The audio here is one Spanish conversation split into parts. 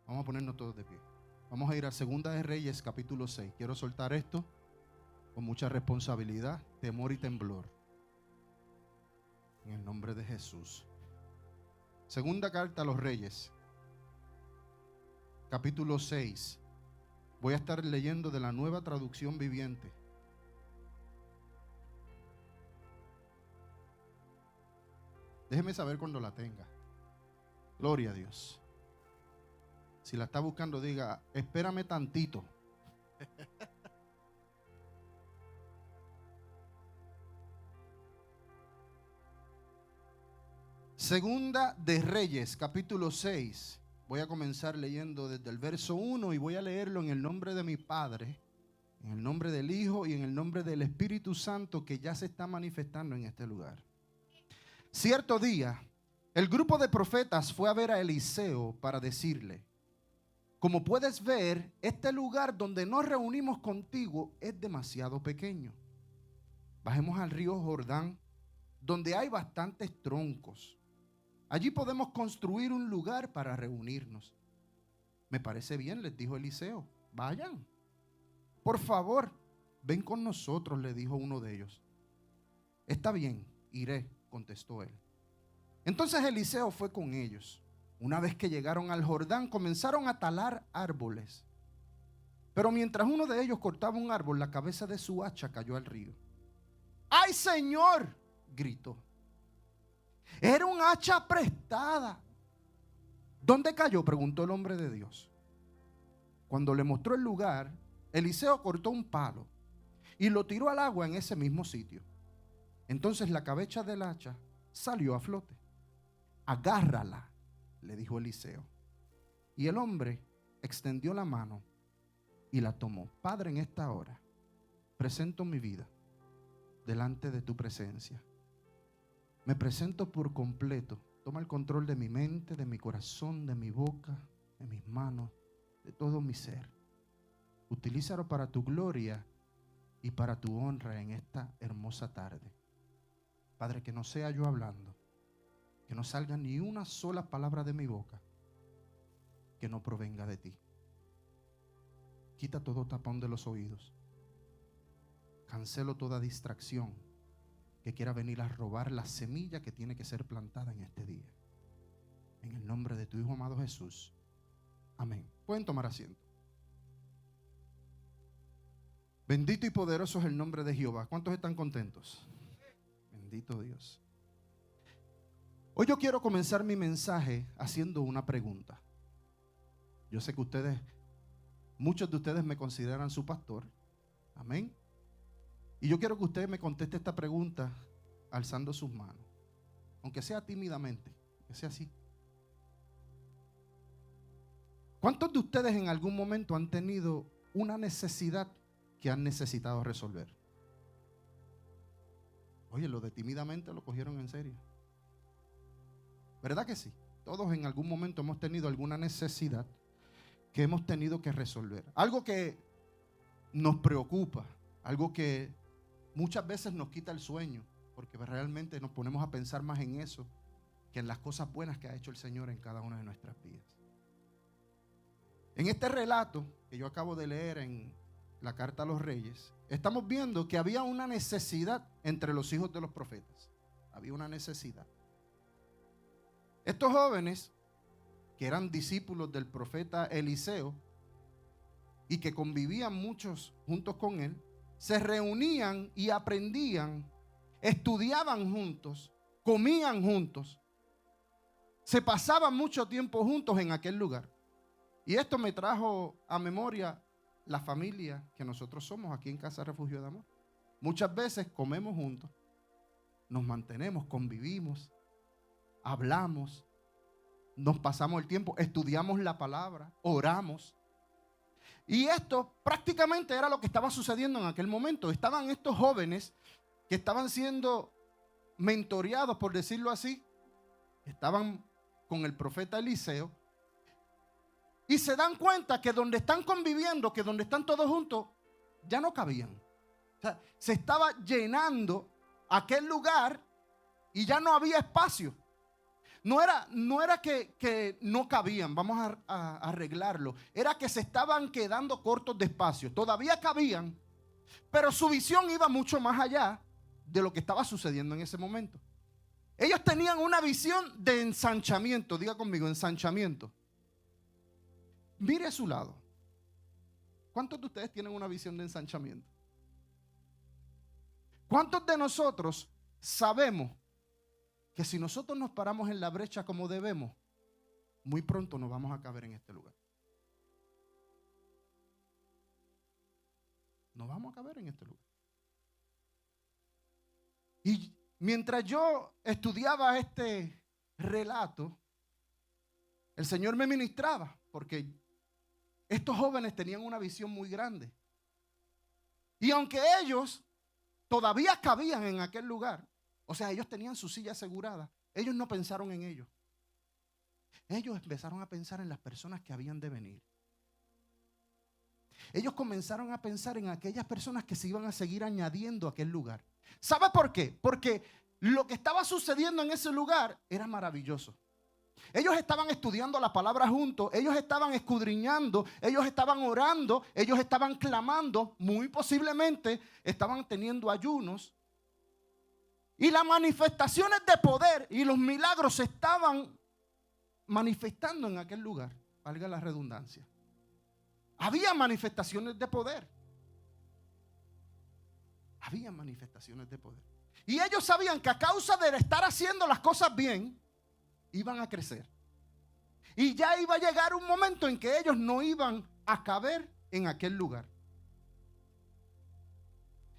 Vamos a ponernos todos de pie. Vamos a ir a Segunda de Reyes, capítulo 6. Quiero soltar esto con mucha responsabilidad, temor y temblor. En el nombre de Jesús. Segunda carta a los Reyes, capítulo 6. Voy a estar leyendo de la Nueva Traducción Viviente. Déjeme saber cuando la tenga. Gloria a Dios. Si la está buscando, diga, espérame tantito. Segunda de Reyes, capítulo 6. Voy a comenzar leyendo desde el verso 1 y voy a leerlo en el nombre de mi Padre, en el nombre del Hijo y en el nombre del Espíritu Santo que ya se está manifestando en este lugar. Cierto día, el grupo de profetas fue a ver a Eliseo para decirle: como puedes ver, este lugar donde nos reunimos contigo es demasiado pequeño. Bajemos al río Jordán, donde hay bastantes troncos. Allí podemos construir un lugar para reunirnos. Me parece bien, les dijo Eliseo. Vayan. Por favor, ven con nosotros, le dijo uno de ellos. Está bien, iré, contestó él. Entonces Eliseo fue con ellos. Una vez que llegaron al Jordán, comenzaron a talar árboles. Pero mientras uno de ellos cortaba un árbol, la cabeza de su hacha cayó al río. ¡Ay, Señor!, gritó. Era un hacha prestada. ¿Dónde cayó?, preguntó el hombre de Dios. Cuando le mostró el lugar, Eliseo cortó un palo y lo tiró al agua en ese mismo sitio. Entonces la cabeza del hacha salió a flote. Agárrala, le dijo Eliseo. Y el hombre extendió la mano y la tomó. Padre, en esta hora presento mi vida delante de tu presencia. Me presento por completo. Toma el control de mi mente, de mi corazón, de mi boca, de mis manos, de todo mi ser. Utilízalo para tu gloria y para tu honra en esta hermosa tarde. Padre, que no sea yo hablando, que no salga ni una sola palabra de mi boca que no provenga de ti. Quita todo tapón de los oídos. Cancelo toda distracción que quiera venir a robar la semilla que tiene que ser plantada en este día. En el nombre de tu Hijo amado Jesús. Amén. Pueden tomar asiento. Bendito y poderoso es el nombre de Jehová. ¿Cuántos están contentos? Bendito Dios. Hoy yo quiero comenzar mi mensaje haciendo una pregunta. Yo sé que muchos de ustedes me consideran su pastor. Amén. Y yo quiero que usted me conteste esta pregunta alzando sus manos. Aunque sea tímidamente, que sea así. ¿Cuántos de ustedes en algún momento han tenido una necesidad que han necesitado resolver? Oye, lo de tímidamente lo cogieron en serio. ¿Verdad que sí? Todos en algún momento hemos tenido alguna necesidad que hemos tenido que resolver. Algo que nos preocupa, algo que muchas veces nos quita el sueño, porque realmente nos ponemos a pensar más en eso que en las cosas buenas que ha hecho el Señor en cada una de nuestras vidas. En este relato que yo acabo de leer en la carta a los Reyes, estamos viendo que había una necesidad entre los hijos de los profetas. Había una necesidad. Estos jóvenes, que eran discípulos del profeta Eliseo y que convivían muchos juntos con él, se reunían y aprendían, estudiaban juntos, comían juntos, se pasaban mucho tiempo juntos en aquel lugar. Y esto me trajo a memoria la familia que nosotros somos aquí en Casa Refugio de Amor. Muchas veces comemos juntos, nos mantenemos, convivimos, hablamos, nos pasamos el tiempo, estudiamos la palabra, oramos. Y esto prácticamente era lo que estaba sucediendo en aquel momento. Estaban estos jóvenes que estaban siendo mentoreados, por decirlo así. Estaban con el profeta Eliseo. Y se dan cuenta que donde están conviviendo, que donde están todos juntos, ya no cabían. O sea, se estaba llenando aquel lugar y ya no había espacio. No era que no cabían, vamos a arreglarlo. Era que se estaban quedando cortos de espacio. Todavía cabían, pero su visión iba mucho más allá de lo que estaba sucediendo en ese momento. Ellos tenían una visión de ensanchamiento. Diga conmigo, ensanchamiento. Mire a su lado. ¿Cuántos de ustedes tienen una visión de ensanchamiento? ¿Cuántos de nosotros sabemos que si nosotros nos paramos en la brecha como debemos, muy pronto nos vamos a caber en este lugar? Nos vamos a caber en este lugar. Y mientras yo estudiaba este relato, el Señor me ministraba, porque estos jóvenes tenían una visión muy grande. Y aunque ellos todavía cabían en aquel lugar, o sea, ellos tenían su silla asegurada, ellos no pensaron en ellos. Ellos empezaron a pensar en las personas que habían de venir. Ellos comenzaron a pensar en aquellas personas que se iban a seguir añadiendo a aquel lugar. ¿Sabe por qué? Porque lo que estaba sucediendo en ese lugar era maravilloso. Ellos estaban estudiando la palabra juntos, ellos estaban escudriñando, ellos estaban orando, ellos estaban clamando, muy posiblemente estaban teniendo ayunos. Y las manifestaciones de poder y los milagros se estaban manifestando en aquel lugar, valga la redundancia. Había manifestaciones de poder. Había manifestaciones de poder. Y ellos sabían que a causa de estar haciendo las cosas bien, iban a crecer. Y ya iba a llegar un momento en que ellos no iban a caber en aquel lugar.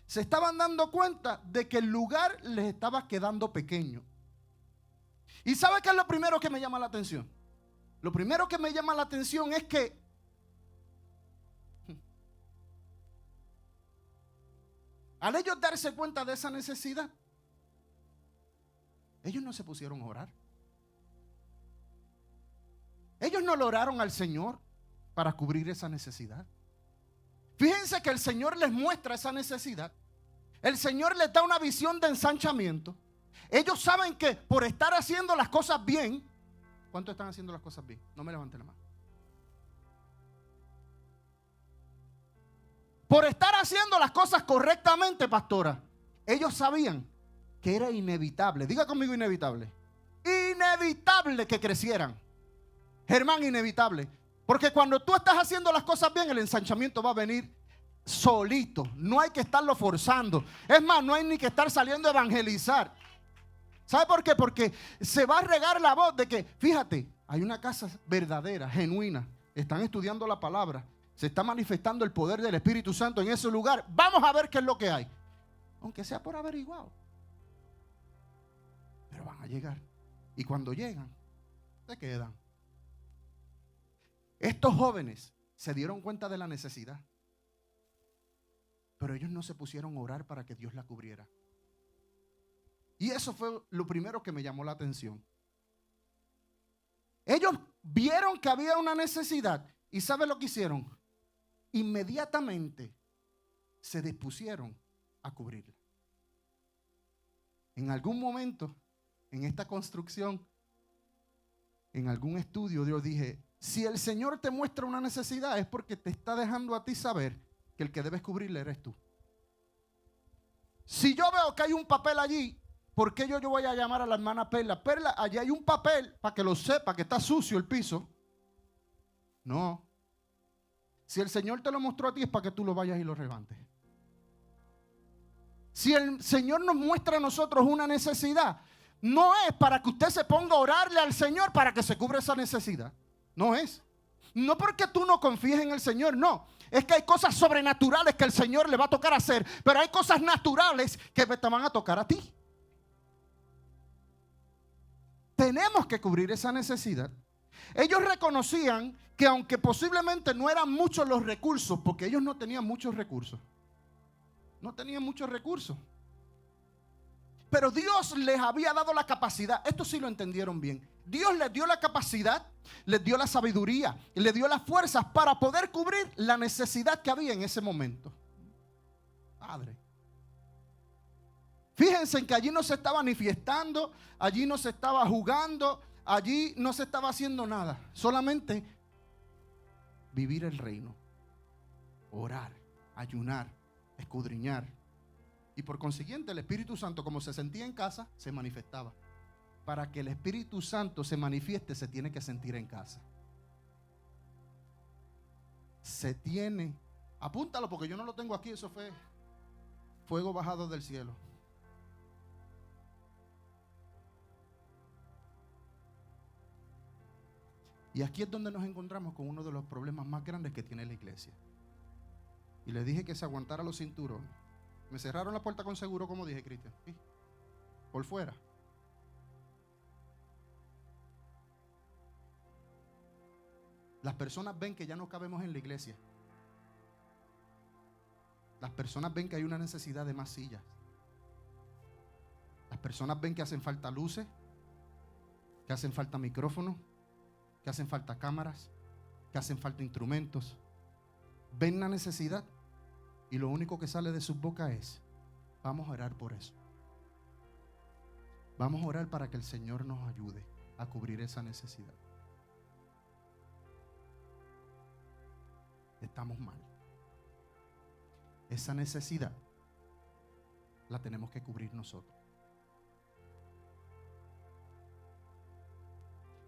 Se estaban dando cuenta de que el lugar les estaba quedando pequeño. ¿Y sabe qué es lo primero que me llama la atención? Lo primero que me llama la atención es que al ellos darse cuenta de esa necesidad, ellos no se pusieron a orar. Ellos no le oraron al Señor para cubrir esa necesidad. Fíjense que el Señor les muestra esa necesidad. El Señor les da una visión de ensanchamiento. Ellos saben que por estar haciendo las cosas bien, ¿cuántos están haciendo las cosas bien? No me levanten la mano. Por estar haciendo las cosas correctamente, pastora, ellos sabían que era inevitable. Diga conmigo, inevitable. Inevitable que crecieran. Germán, inevitable. Porque cuando tú estás haciendo las cosas bien, el ensanchamiento va a venir solito. No hay que estarlo forzando. Es más, no hay ni que estar saliendo a evangelizar. ¿Sabe por qué? Porque se va a regar la voz de que, fíjate, hay una casa verdadera, genuina. Están estudiando la palabra. Se está manifestando el poder del Espíritu Santo en ese lugar. Vamos a ver qué es lo que hay. Aunque sea por averiguado. Pero van a llegar. Y cuando llegan, se quedan. Estos jóvenes se dieron cuenta de la necesidad. Pero ellos no se pusieron a orar para que Dios la cubriera. Y eso fue lo primero que me llamó la atención. Ellos vieron que había una necesidad. ¿Y saben lo que hicieron? Inmediatamente se dispusieron a cubrirla. En algún momento, en esta construcción, en algún estudio, yo dije, si el Señor te muestra una necesidad es porque te está dejando a ti saber que el que debes cubrirle eres tú. Si yo veo que hay un papel allí, ¿por qué yo voy a llamar a la hermana Perla? Perla, allí hay un papel para que lo sepa que está sucio el piso. No. Si el Señor te lo mostró a ti es para que tú lo vayas y lo levantes. Si el Señor nos muestra a nosotros una necesidad, no es para que usted se ponga a orarle al Señor para que se cubra esa necesidad. No es. No porque tú no confíes en el Señor, no. Es que hay cosas sobrenaturales que el Señor le va a tocar hacer, pero hay cosas naturales que te van a tocar a ti. Tenemos que cubrir esa necesidad. Ellos reconocían que aunque posiblemente no eran muchos los recursos, porque ellos no tenían muchos recursos. No tenían muchos recursos. Pero Dios les había dado la capacidad. Esto sí lo entendieron bien. Dios les dio la capacidad, les dio la sabiduría, les dio las fuerzas para poder cubrir la necesidad que había en ese momento. Padre. Fíjense en que allí no se estaba manifestando, allí no se estaba jugando, allí no se estaba haciendo nada, solamente vivir el reino, orar, ayunar, escudriñar. Y por consiguiente el Espíritu Santo, como se sentía en casa, se manifestaba. Para que el Espíritu Santo se manifieste, se tiene que sentir en casa. Se tiene, apúntalo porque yo no lo tengo aquí, eso fue fuego bajado del cielo. Y aquí es donde nos encontramos con uno de los problemas más grandes que tiene la iglesia. Y le dije que se aguantara los cinturones. Me cerraron la puerta con seguro, como dije, Cristian. Sí, por fuera. Las personas ven que ya no cabemos en la iglesia. Las personas ven que hay una necesidad de más sillas. Las personas ven que hacen falta luces, que hacen falta micrófonos, que hacen falta cámaras, que hacen falta instrumentos. Ven la necesidad y lo único que sale de sus bocas es: vamos a orar por eso. Vamos a orar para que el Señor nos ayude a cubrir esa necesidad. Estamos mal. Esa necesidad la tenemos que cubrir nosotros.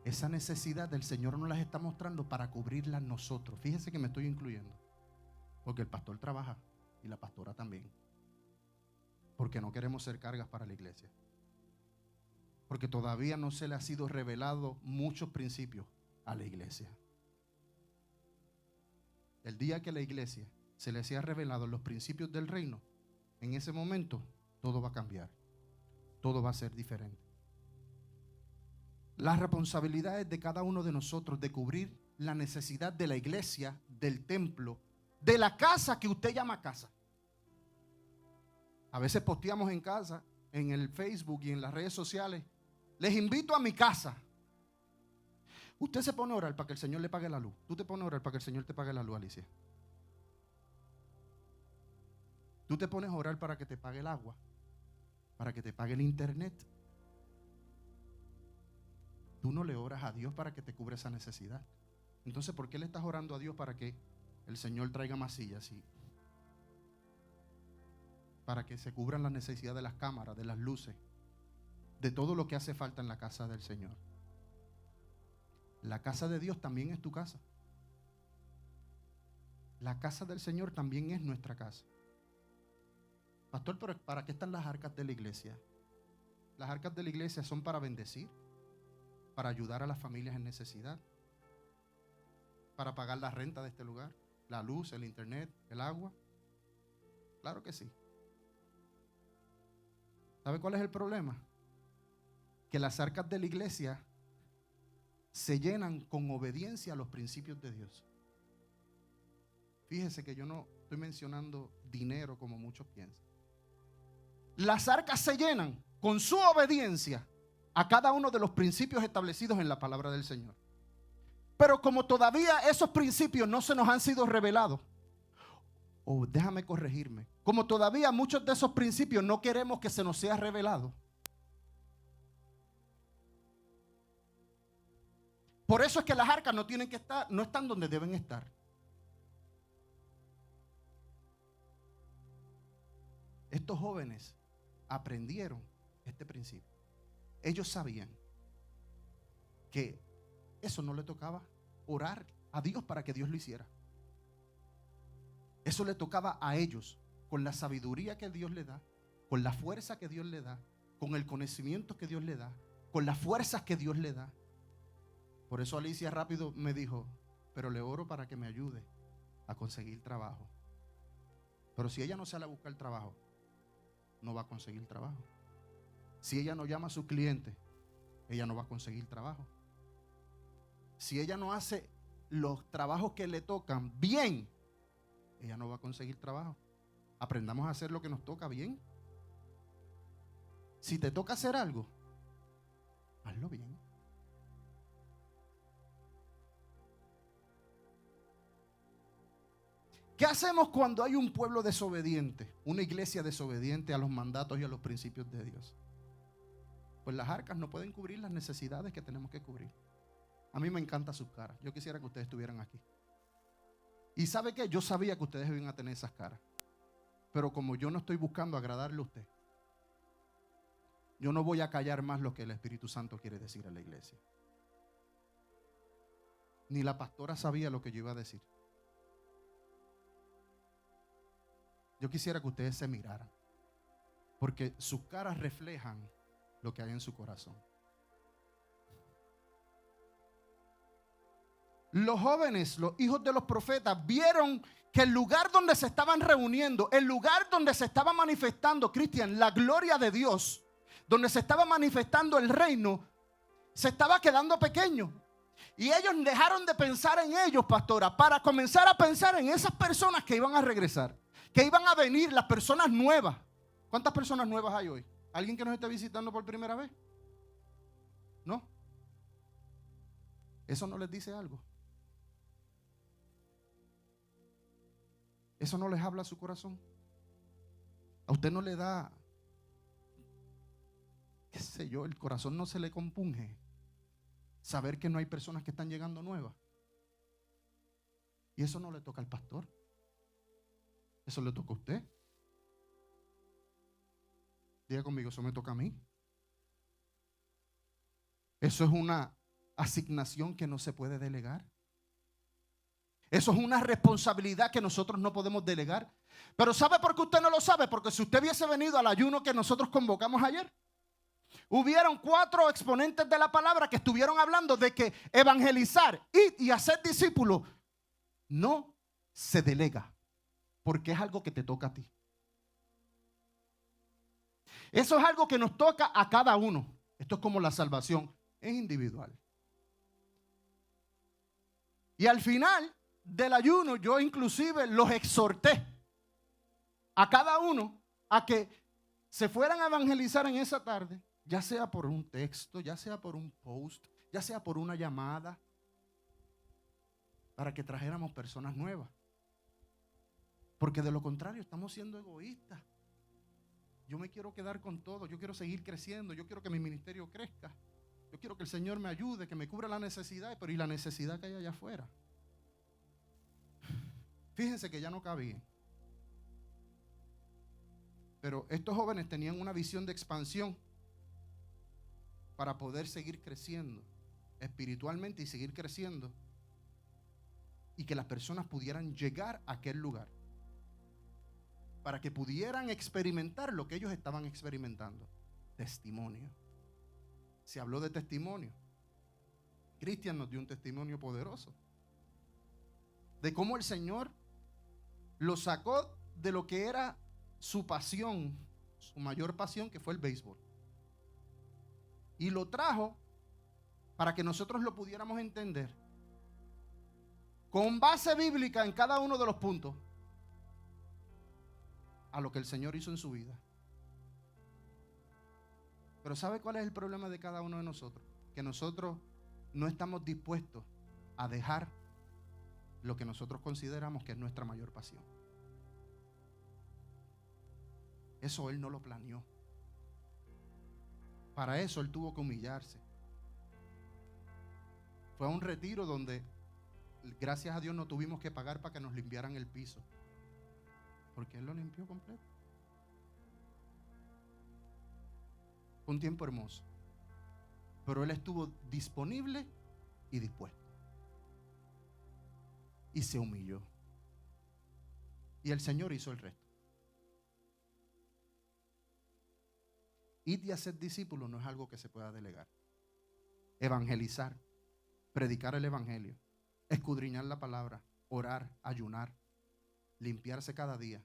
Esa necesidad del Señor nos las está mostrando para cubrirla nosotros. Fíjese que me estoy incluyendo, porque el pastor trabaja y la pastora también, porque no queremos ser cargas para la iglesia, porque todavía no se le ha sido revelado muchos principios a la iglesia. El día que la iglesia se le sea revelado los principios del reino, en ese momento todo va a cambiar, todo va a ser diferente. La responsabilidad es de cada uno de nosotros de cubrir la necesidad de la iglesia, del templo, de la casa que usted llama casa. A veces posteamos en casa, en el Facebook y en las redes sociales: les invito a mi casa. Usted se pone a orar para que el Señor le pague la luz. Tú te pones a orar para que el Señor te pague la luz, Alicia. Tú te pones a orar para que te pague el agua, para que te pague el internet. Tú no le oras a Dios para que te cubra esa necesidad. Entonces, ¿por qué le estás orando a Dios para que el Señor traiga más sillas? Y para que se cubran las necesidades de las cámaras, de las luces, de todo lo que hace falta en la casa del Señor. La casa de Dios también es tu casa. La casa del Señor también es nuestra casa. Pastor, ¿pero para qué están las arcas de la iglesia? Las arcas de la iglesia son para bendecir, para ayudar a las familias en necesidad, para pagar la renta de este lugar, la luz, el internet, el agua. Claro que sí. ¿Sabe cuál es el problema? Que las arcas de la iglesia se llenan con obediencia a los principios de Dios. Fíjese que yo no estoy mencionando dinero como muchos piensan. Las arcas se llenan con su obediencia a cada uno de los principios establecidos en la palabra del Señor. Pero como todavía esos principios no se nos han sido revelados, o déjame corregirme, como todavía muchos de esos principios no queremos que se nos sea revelado, por eso es que las arcas no tienen que estar, no están donde deben estar. Estos jóvenes aprendieron este principio. Ellos sabían que eso no le tocaba orar a Dios para que Dios lo hiciera. Eso le tocaba a ellos, con la sabiduría que Dios le da, con la fuerza que Dios le da, con el conocimiento que Dios le da, con las fuerzas que Dios le da. Por eso Alicia rápido me dijo: pero le oro para que me ayude a conseguir trabajo. Pero si ella no sale a buscar trabajo, no va a conseguir trabajo. Si ella no llama a sus clientes, ella no va a conseguir trabajo. Si ella no hace los trabajos que le tocan bien, ella no va a conseguir trabajo. Aprendamos a hacer lo que nos toca bien. Si te toca hacer algo, hazlo bien. ¿Qué hacemos cuando hay un pueblo desobediente? Una iglesia desobediente a los mandatos y a los principios de Dios. Pues las arcas no pueden cubrir las necesidades que tenemos que cubrir. A mí me encanta sus caras. Yo quisiera que ustedes estuvieran aquí. Y ¿sabe qué? Yo sabía que ustedes iban a tener esas caras. Pero como yo no estoy buscando agradarle a usted, yo no voy a callar más lo que el Espíritu Santo quiere decir a la iglesia. Ni la pastora sabía lo que yo iba a decir. Yo quisiera que ustedes se miraran, porque sus caras reflejan lo que hay en su corazón. Los jóvenes, los hijos de los profetas, vieron que el lugar donde se estaban reuniendo, el lugar donde se estaba manifestando, Cristian, la gloria de Dios, donde se estaba manifestando el reino, se estaba quedando pequeño. Y ellos dejaron de pensar en ellos, pastora, para comenzar a pensar en esas personas que iban a regresar, que iban a venir, las personas nuevas. ¿Cuántas personas nuevas hay hoy? ¿Alguien que nos esté visitando por primera vez? ¿No? ¿Eso no les dice algo? ¿Eso no les habla a su corazón? ¿A usted no le da, qué sé yo, el corazón no se le compunge saber que no hay personas que están llegando nuevas? Y eso no le toca al pastor. Eso le toca a usted. Diga conmigo, eso me toca a mí. Eso es una asignación que no se puede delegar. Eso es una responsabilidad que nosotros no podemos delegar. Pero ¿sabe por qué usted no lo sabe? Porque si usted hubiese venido al ayuno que nosotros convocamos ayer, hubieron 4 exponentes de la palabra que estuvieron hablando de que evangelizar, ir y hacer discípulos no se delega, porque es algo que te toca a ti. Eso es algo que nos toca a cada uno. Esto es como la salvación, es individual. Y al final del ayuno yo inclusive los exhorté a cada uno a que se fueran a evangelizar en esa tarde, ya sea por un texto, ya sea por un post, ya sea por una llamada, para que trajéramos personas nuevas. Porque de lo contrario estamos siendo egoístas. Yo me quiero quedar con todo, yo quiero seguir creciendo, yo quiero que mi ministerio crezca, yo quiero que el Señor me ayude, que me cubra la necesidad, pero ¿y la necesidad que hay allá afuera? Fíjense que ya no cabían. Pero estos jóvenes tenían una visión de expansión para poder seguir creciendo espiritualmente y seguir creciendo y que las personas pudieran llegar a aquel lugar, para que pudieran experimentar lo que ellos estaban experimentando. Testimonio. Se habló de testimonio. Cristian nos dio un testimonio poderoso de cómo el Señor lo sacó de lo que era su pasión, su mayor pasión, que fue el béisbol, y lo trajo para que nosotros lo pudiéramos entender con base bíblica en cada uno de los puntos a lo que el Señor hizo en su vida. Pero ¿sabe cuál es el problema de cada uno de nosotros? Que nosotros no estamos dispuestos a dejar lo que nosotros consideramos que es nuestra mayor pasión. Eso Él no lo planeó. Para eso Él tuvo que humillarse. Fue a un retiro donde, gracias a Dios, no tuvimos que pagar para que nos limpiaran el piso, porque Él lo limpió completo. Fue un tiempo hermoso, pero Él estuvo disponible y dispuesto, y se humilló, y el Señor hizo el resto. Ir y hacer discípulos no es algo que se pueda delegar. Evangelizar, predicar el evangelio, escudriñar la palabra, orar, ayunar, limpiarse cada día,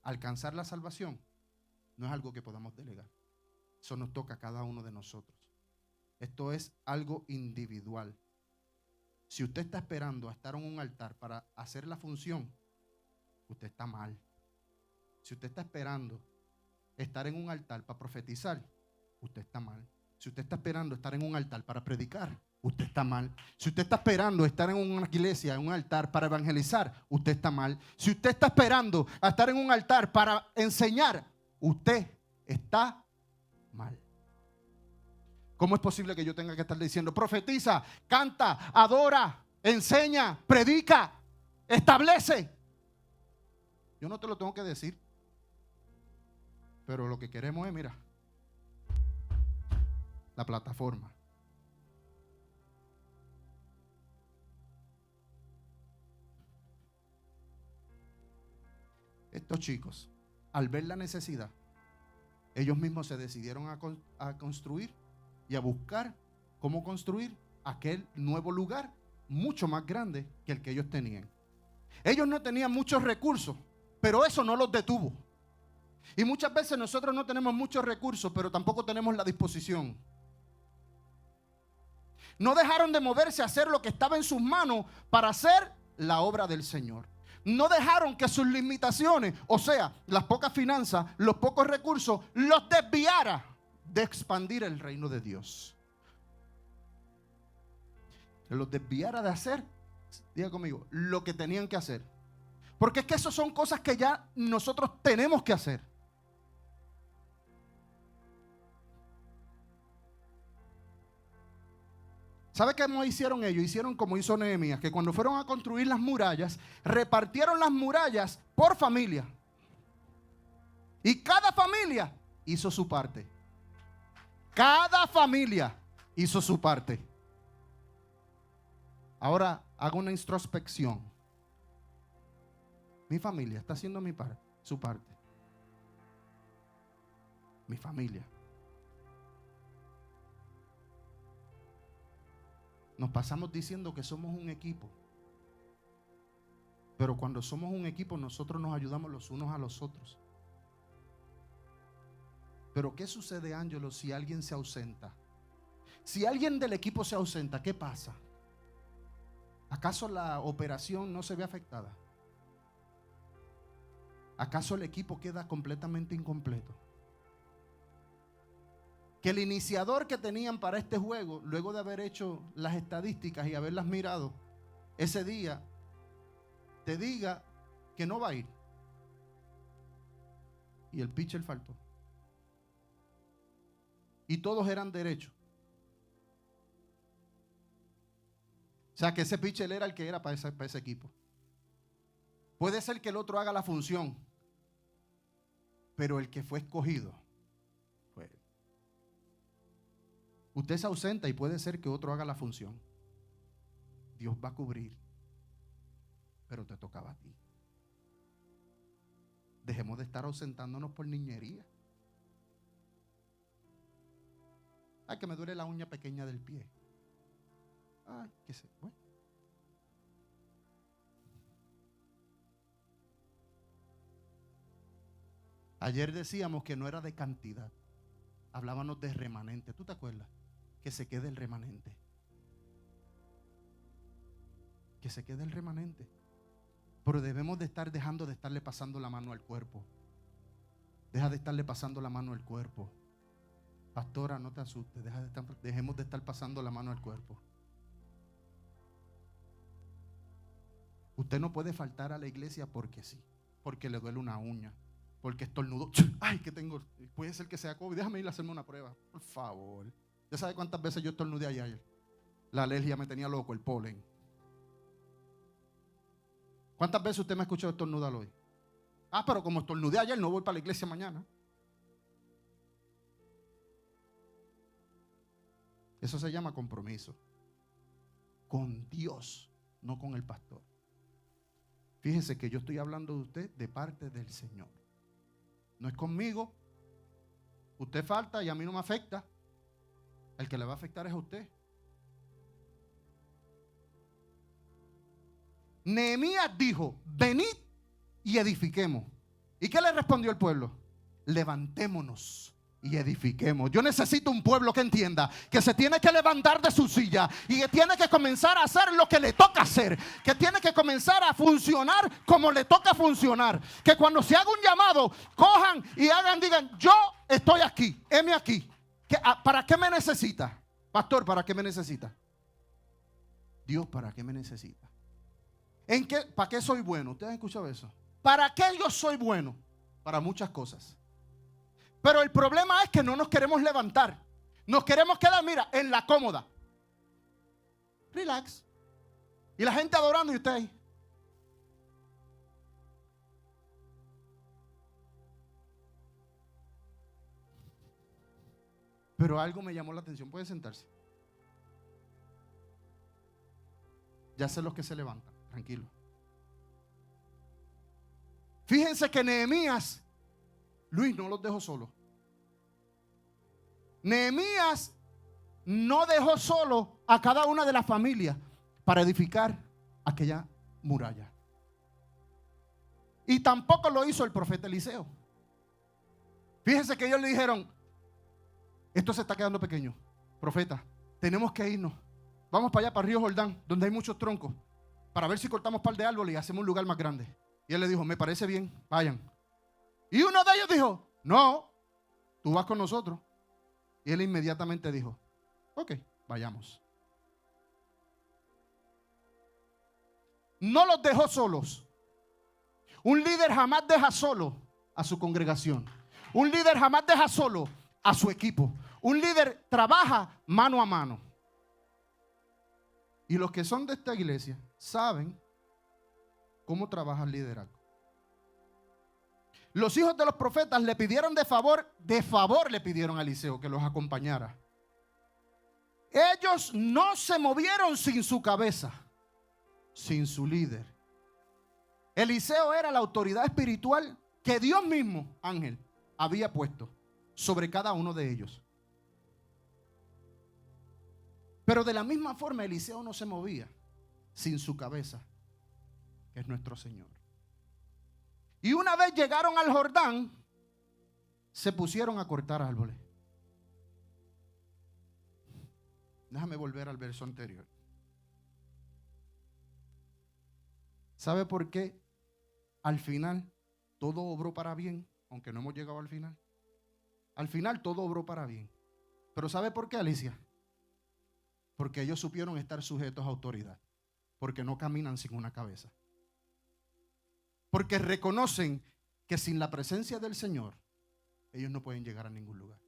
alcanzar la salvación, no es algo que podamos delegar. Eso nos toca a cada uno de nosotros. Esto es algo individual. Si usted está esperando a estar en un altar para hacer la función, usted está mal. Si usted está esperando estar en un altar para profetizar, usted está mal. Si usted está esperando estar en un altar para predicar, usted está mal. Si usted está esperando estar en una iglesia, en un altar para evangelizar, usted está mal. Si usted está esperando a estar en un altar para enseñar, usted está mal. ¿Cómo es posible que yo tenga que estar diciendo, profetiza, canta, adora, enseña, predica, establece? Yo no te lo tengo que decir. Pero lo que queremos es, mira, la plataforma. Estos chicos, al ver la necesidad, ellos mismos se decidieron a construir y a buscar cómo construir aquel nuevo lugar mucho más grande que el que ellos tenían. Ellos no tenían muchos recursos, pero eso no los detuvo. Y muchas veces nosotros no tenemos muchos recursos, pero tampoco tenemos la disposición. No dejaron de moverse a hacer lo que estaba en sus manos para hacer la obra del Señor. No dejaron que sus limitaciones, o sea, las pocas finanzas, los pocos recursos, los desviara de expandir el reino de Dios. Los desviara de hacer, diga conmigo, lo que tenían que hacer. Porque es que eso son cosas que ya nosotros tenemos que hacer. ¿Sabe cómo hicieron ellos? Hicieron como hizo Nehemías, que cuando fueron a construir las murallas, repartieron las murallas por familia. Y cada familia hizo su parte. Cada familia hizo su parte. Ahora hago una introspección. Mi familia está haciendo su parte. Mi familia. Nos pasamos diciendo que somos un equipo. Pero cuando somos un equipo, nosotros nos ayudamos los unos a los otros. Pero ¿qué sucede, Ángelo, si alguien se ausenta? Si alguien del equipo se ausenta, ¿qué pasa? ¿Acaso la operación no se ve afectada? ¿Acaso el equipo queda completamente incompleto? Que el iniciador que tenían para este juego, luego de haber hecho las estadísticas y haberlas mirado, ese día te diga que no va a ir. Y el pitcher faltó. Y todos eran derechos. O sea que ese pitcher era el que era para ese equipo. Puede ser que el otro haga la función, pero el que fue escogido fue él. Usted se ausenta y puede ser que otro haga la función. Dios va a cubrir, pero te tocaba a ti. Dejemos de estar ausentándonos por niñería. Ay, que me duele la uña pequeña del pie. Ay, qué sé. Bueno. Ayer decíamos que no era de cantidad. Hablábamos de remanente. ¿Tú te acuerdas? Que se quede el remanente. Que se quede el remanente. Pero debemos de estar dejando de estarle pasando la mano al cuerpo. Deja de estarle pasando la mano al cuerpo. Pastora, no te asustes. Dejemos de estar pasando la mano al cuerpo. Usted no puede faltar a la iglesia porque sí. Porque le duele una uña. Porque estornudó. Ay, que tengo. Puede ser que sea COVID. Déjame ir a hacerme una prueba. Por favor. ¿Ya sabe cuántas veces yo estornudé ayer? La alergia me tenía loco, el polen. ¿Cuántas veces usted me ha escuchado estornudar hoy? Ah, pero como estornudé ayer, no voy para la iglesia mañana. Eso se llama compromiso. Con Dios, no con el pastor. Fíjese que yo estoy hablando de usted de parte del Señor. No es conmigo. Usted falta y a mí no me afecta. El que le va a afectar es a usted. Nehemías dijo: venid y edifiquemos. ¿Y qué le respondió el pueblo? Levantémonos y edifiquemos. Yo necesito un pueblo que entienda que se tiene que levantar de su silla y que tiene que comenzar a hacer lo que le toca hacer, que tiene que comenzar a funcionar como le toca funcionar, que cuando se haga un llamado cojan y digan: yo estoy aquí, heme aquí. ¿Para qué me necesita? Pastor, ¿para qué me necesita? Dios, ¿para qué me necesita? ¿Para qué soy bueno? ¿Ustedes han escuchado eso? ¿Para qué yo soy bueno? Para muchas cosas. Pero el problema es que no nos queremos levantar. Nos queremos quedar, mira, en la cómoda. Relax. Y la gente adorando y usted ahí. Pero algo me llamó la atención. Puede sentarse. Ya sé los que se levantan. Tranquilo. Fíjense que Nehemías, Luis no los dejó solos. Nehemías no dejó solo a cada una de las familias para edificar aquella muralla. Y tampoco lo hizo el profeta Eliseo. Fíjense que ellos le dijeron: esto se está quedando pequeño, profeta, tenemos que irnos. Vamos para allá, para Río Jordán, donde hay muchos troncos, para ver si cortamos un par de árboles y hacemos un lugar más grande. Y él le dijo: me parece bien, vayan. Y uno de ellos dijo: no, tú vas con nosotros. Y él inmediatamente dijo: ok, vayamos. No los dejó solos. Un líder jamás deja solo a su congregación. Un líder jamás deja solo a su equipo. Un líder trabaja mano a mano. Y los que son de esta iglesia saben cómo trabaja el liderazgo. Los hijos de los profetas le pidieron de favor le pidieron a Eliseo que los acompañara. Ellos no se movieron sin su cabeza, sin su líder. Eliseo era la autoridad espiritual que Dios mismo, ángel, había puesto sobre cada uno de ellos. Pero de la misma forma Eliseo no se movía sin su cabeza, que es nuestro Señor. Y una vez llegaron al Jordán, se pusieron a cortar árboles. Déjame volver al verso anterior. ¿Sabe por qué al final todo obró para bien? Aunque no hemos llegado al final. Al final todo obró para bien. Pero ¿sabe por qué, Alicia? Porque ellos supieron estar sujetos a autoridad. Porque no caminan sin una cabeza. Porque reconocen que sin la presencia del Señor, ellos no pueden llegar a ningún lugar.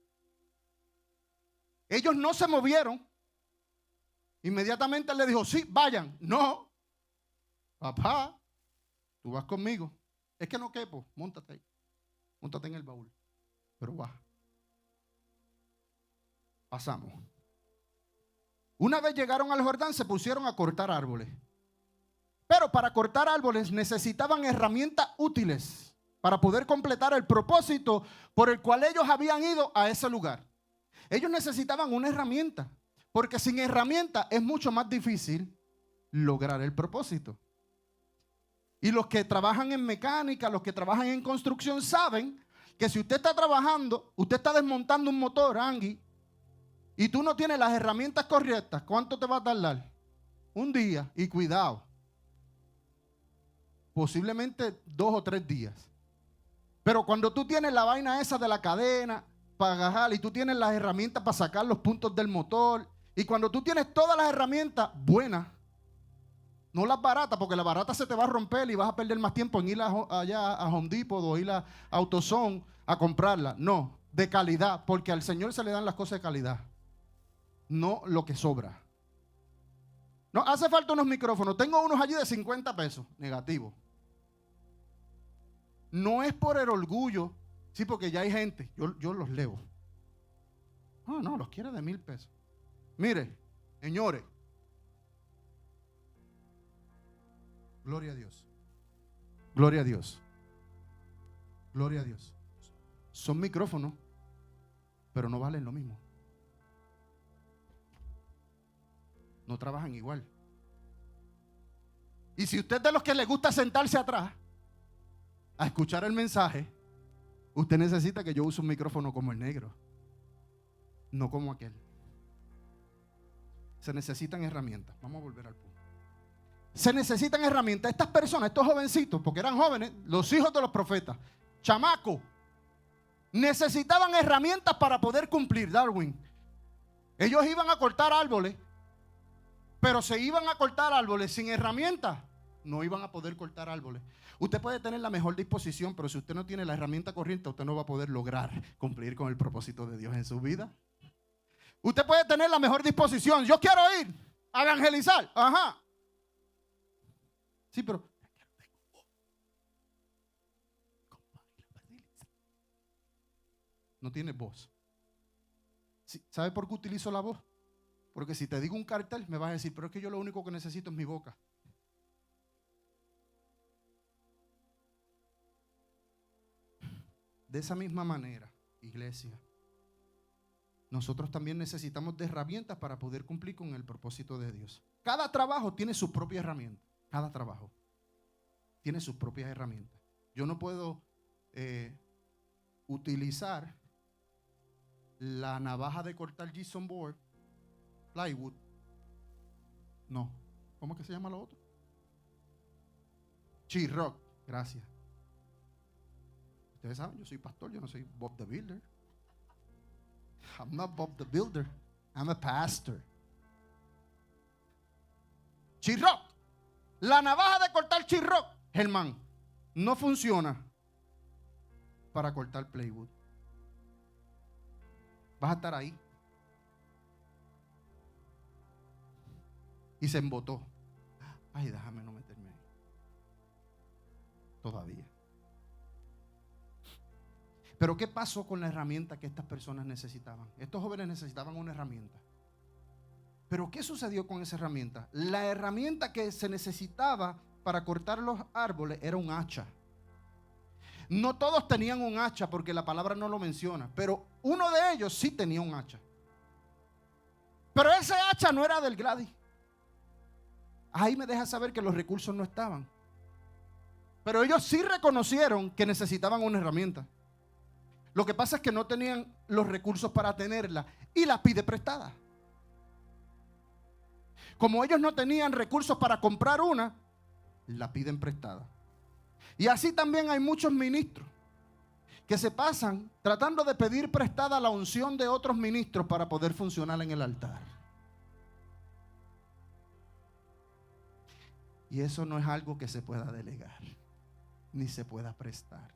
Ellos no se movieron. Inmediatamente le dijo: sí, vayan. No, papá, tú vas conmigo. Es que no quepo, móntate ahí. Móntate en el baúl. Pero baja. Pasamos. Una vez llegaron al Jordán, se pusieron a cortar árboles. Pero para cortar árboles necesitaban herramientas útiles para poder completar el propósito por el cual ellos habían ido a ese lugar. Ellos necesitaban una herramienta, porque sin herramienta es mucho más difícil lograr el propósito. Y los que trabajan en mecánica, los que trabajan en construcción saben que si usted está trabajando, usted está desmontando un motor, Angui, y tú no tienes las herramientas correctas, ¿cuánto te va a tardar? Un día, y cuidado, posiblemente 2 o 3 días. Pero cuando tú tienes la vaina esa de la cadena para agarrar, y tú tienes las herramientas para sacar los puntos del motor, y cuando tú tienes todas las herramientas buenas, no las baratas, porque la barata se te va a romper y vas a perder más tiempo en ir allá a Home Depot o ir a AutoZone a comprarla. No, de calidad, porque al Señor se le dan las cosas de calidad, no lo que sobra. No, hace falta unos micrófonos. Tengo unos allí de 50 pesos, negativo. No es por el orgullo, sí, porque ya hay gente, yo los leo. No, los quiere de 1,000 pesos. Mire, señores, gloria a Dios. Gloria a Dios. Gloria a Dios. Son micrófonos, pero no valen lo mismo. No trabajan igual. Y si usted es de los que le gusta sentarse atrás a escuchar el mensaje, usted necesita que yo use un micrófono como el negro, no como aquel. Se necesitan herramientas. Vamos a volver al punto. Se necesitan herramientas. Estas personas, estos jovencitos, porque eran jóvenes, los hijos de los profetas, chamacos, necesitaban herramientas para poder cumplir, Darwin. Ellos iban a cortar árboles, pero se iban a cortar árboles sin herramientas. No iban a poder cortar árboles. Usted puede tener la mejor disposición, pero si usted no tiene la herramienta corriente, usted no va a poder lograr cumplir con el propósito de Dios en su vida. Usted puede tener la mejor disposición. Yo quiero ir a evangelizar. Ajá. Sí, pero no tiene voz. ¿Sabe por qué utilizo la voz? Porque si te digo un cartel, me vas a decir, pero es que yo lo único que necesito es mi boca. De esa misma manera, iglesia, nosotros también necesitamos de herramientas para poder cumplir con el propósito de Dios. Cada trabajo tiene su propia herramienta. Cada trabajo tiene sus propias herramientas. Yo no puedo utilizar la navaja de cortar gypsum board, plywood. No. ¿Cómo es que se llama lo otro? Sheetrock. Gracias. Ustedes saben, yo soy pastor, yo no soy Bob the Builder. I'm not Bob the Builder. I'm a pastor. Sheetrock. La navaja de cortar sheetrock, Germán, no funciona para cortar plywood. Vas a estar ahí. Y se embotó. Ay, déjame no meterme ahí. Todavía. Pero ¿qué pasó con la herramienta que estas personas necesitaban? Estos jóvenes necesitaban una herramienta. Pero ¿qué sucedió con esa herramienta? La herramienta que se necesitaba para cortar los árboles era un hacha. No todos tenían un hacha porque la palabra no lo menciona, pero uno de ellos sí tenía un hacha. Pero ese hacha no era del Gladys. Ahí me deja saber que los recursos no estaban. Pero ellos sí reconocieron que necesitaban una herramienta. Lo que pasa es que no tenían los recursos para tenerla y la pide prestada. Como ellos no tenían recursos para comprar una, la piden prestada. Y así también hay muchos ministros que se pasan tratando de pedir prestada la unción de otros ministros para poder funcionar en el altar. Y eso no es algo que se pueda delegar, ni se pueda prestar.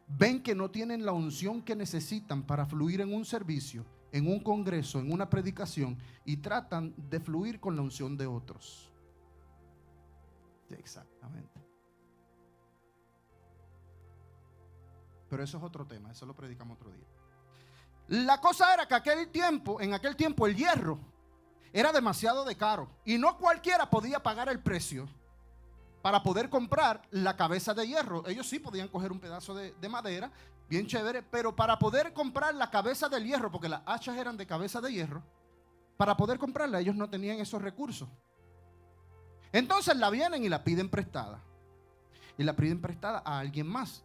Ven que no tienen la unción que necesitan para fluir en un servicio, en un congreso, en una predicación, y tratan de fluir con la unción de otros. Exactamente. Pero eso es otro tema, eso lo predicamos otro día. La cosa era que en aquel tiempo el hierro era demasiado de caro y no cualquiera podía pagar el precio para poder comprar la cabeza de hierro. Ellos sí podían coger un pedazo de madera, bien chévere, pero para poder comprar la cabeza del hierro, porque las hachas eran de cabeza de hierro, para poder comprarla ellos no tenían esos recursos. Entonces la vienen y la piden prestada. Y la piden prestada a alguien más.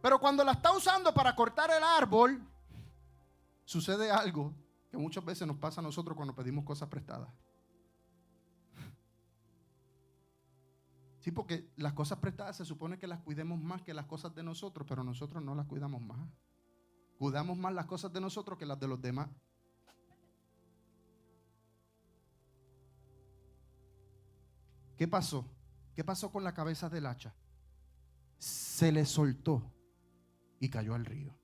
Pero cuando la está usando para cortar el árbol, sucede algo que muchas veces nos pasa a nosotros cuando pedimos cosas prestadas. Sí, porque las cosas prestadas se supone que las cuidemos más que las cosas de nosotros, pero nosotros no las cuidamos más. Cuidamos más las cosas de nosotros que las de los demás. ¿Qué pasó? ¿Qué pasó con la cabeza del hacha? Se le soltó y cayó al río.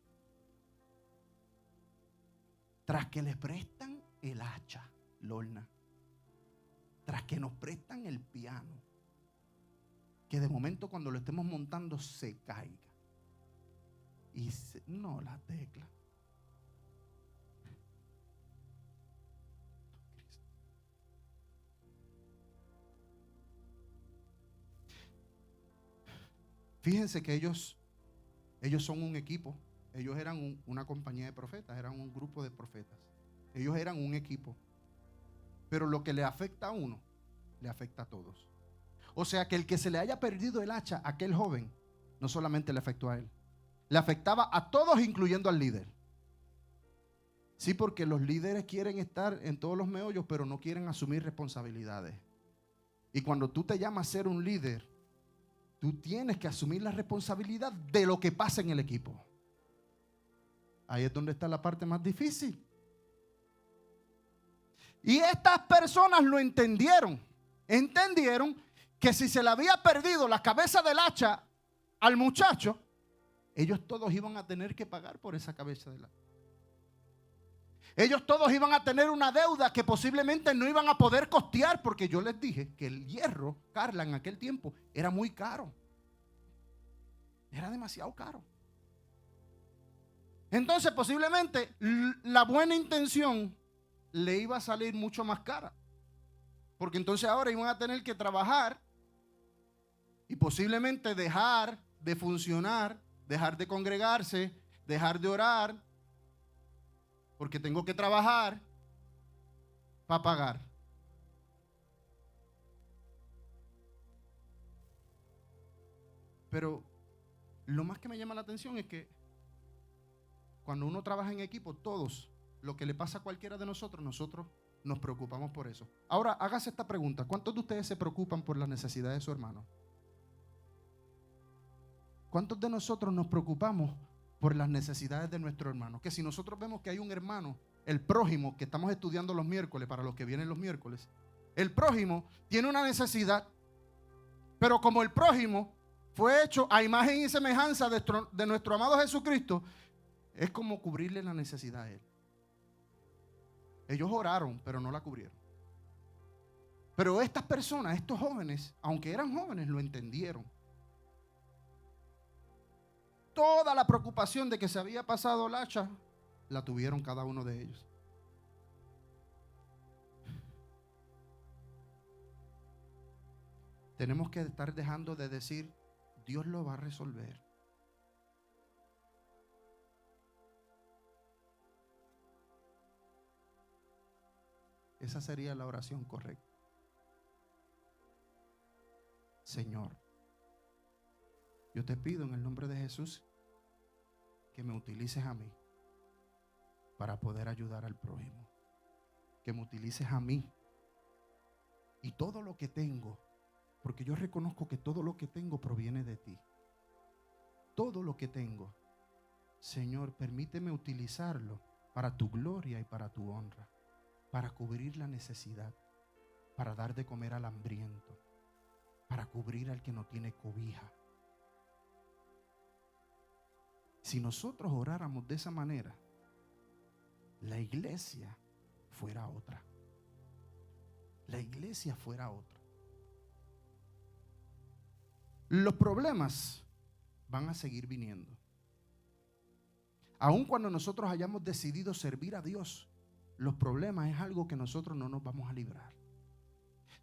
Tras que le prestan el hacha, Lorna, tras que nos prestan el piano, que de momento cuando lo estemos montando se caiga y no la tecla. Fíjense que ellos son un equipo. Ellos eran una compañía de profetas, eran un grupo de profetas. Ellos eran un equipo. Pero lo que le afecta a uno, le afecta a todos. O sea que el que se le haya perdido el hacha a aquel joven, no solamente le afectó a él, le afectaba a todos, incluyendo al líder. Sí, porque los líderes quieren estar en todos los meollos, pero no quieren asumir responsabilidades. Y cuando tú te llamas a ser un líder, tú tienes que asumir la responsabilidad de lo que pasa en el equipo. Ahí es donde está la parte más difícil. Y estas personas lo entendieron. Entendieron que si se le había perdido la cabeza del hacha al muchacho, ellos todos iban a tener que pagar por esa cabeza del hacha. Ellos todos iban a tener una deuda que posiblemente no iban a poder costear, porque yo les dije que el hierro, Carla, en aquel tiempo era muy caro. Era demasiado caro. Entonces posiblemente la buena intención le iba a salir mucho más cara, porque entonces ahora iban a tener que trabajar y posiblemente dejar de funcionar, dejar de congregarse, dejar de orar, porque tengo que trabajar para pagar. Pero lo más que me llama la atención es que cuando uno trabaja en equipo, todos, lo que le pasa a cualquiera de nosotros nos preocupamos por eso. Ahora, hágase esta pregunta: ¿cuántos de ustedes se preocupan por las necesidades de su hermano? ¿Cuántos de nosotros nos preocupamos por las necesidades de nuestro hermano? Que si nosotros vemos que hay un hermano, el prójimo, que estamos estudiando los miércoles, para los que vienen los miércoles, el prójimo tiene una necesidad, pero como el prójimo fue hecho a imagen y semejanza de nuestro amado Jesucristo, es como cubrirle la necesidad a él. Ellos oraron, pero no la cubrieron. Pero estas personas, estos jóvenes, aunque eran jóvenes, lo entendieron. Toda la preocupación de que se había pasado el hacha, la tuvieron cada uno de ellos. Tenemos que estar dejando de decir, Dios lo va a resolver. Esa sería la oración correcta. Señor, yo te pido en el nombre de Jesús que me utilices a mí para poder ayudar al prójimo. Que me utilices a mí y todo lo que tengo, porque yo reconozco que todo lo que tengo proviene de ti. Todo lo que tengo, Señor, permíteme utilizarlo para tu gloria y para tu honra, para cubrir la necesidad, para dar de comer al hambriento, para cubrir al que no tiene cobija. Si nosotros oráramos de esa manera, la iglesia fuera otra. La iglesia fuera otra. Los problemas van a seguir viniendo. Aun cuando nosotros hayamos decidido servir a Dios, los problemas es algo que nosotros no nos vamos a librar.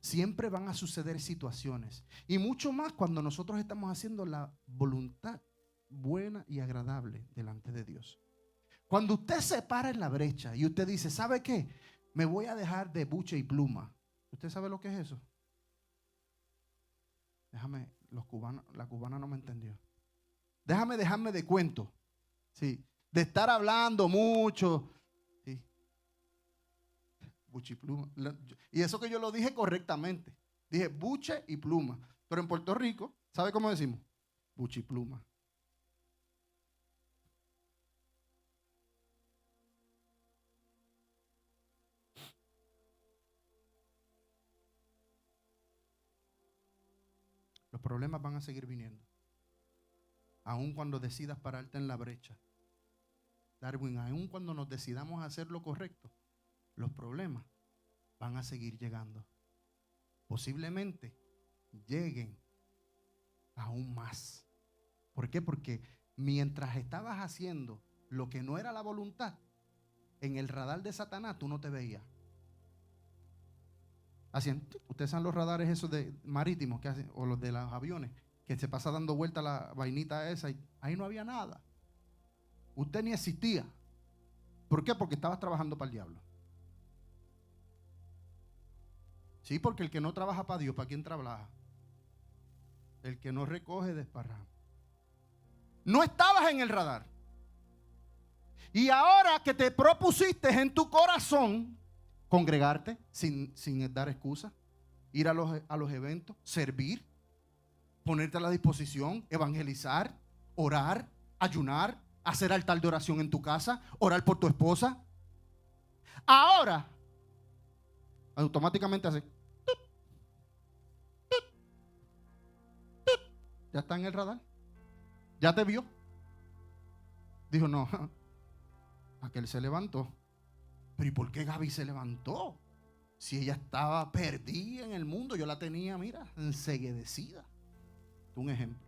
Siempre van a suceder situaciones, y mucho más cuando nosotros estamos haciendo la voluntad buena y agradable delante de Dios. Cuando usted se para en la brecha y usted dice, ¿sabe qué? Me voy a dejar de buche y pluma. ¿Usted sabe lo que es eso? La cubana no me entendió. Déjame de cuento. Sí, de estar hablando mucho. Sí. Buche y pluma. Y eso que yo lo dije correctamente. Dije buche y pluma. Pero en Puerto Rico, ¿sabe cómo decimos? Buche y pluma. Los problemas van a seguir viniendo. Aun cuando decidas pararte en la brecha. Darwin, aun cuando nos decidamos a hacer lo correcto, los problemas van a seguir llegando. Posiblemente lleguen aún más. ¿Por qué? Porque mientras estabas haciendo lo que no era la voluntad, en el radar de Satanás tú no te veías. Hacían, ustedes saben los radares esos de marítimos que hacen, o los de los aviones, que se pasa dando vuelta la vainita esa, y ahí no había nada. Usted ni existía. ¿Por qué? Porque estabas trabajando para el diablo. Sí, porque el que no trabaja para Dios, ¿para quién trabaja? El que no recoge, desparrama. No estabas en el radar. Y ahora que te propusiste en tu corazón congregarte sin dar excusa, ir a los eventos, servir, ponerte a la disposición, evangelizar, orar, ayunar, hacer altar de oración en tu casa, orar por tu esposa. Ahora, automáticamente hace, ya está en el radar, ya te vio. Dijo, no, aquel se levantó. Pero ¿y por qué Gaby se levantó? Si ella estaba perdida en el mundo, yo la tenía, mira, enceguecida. Un ejemplo.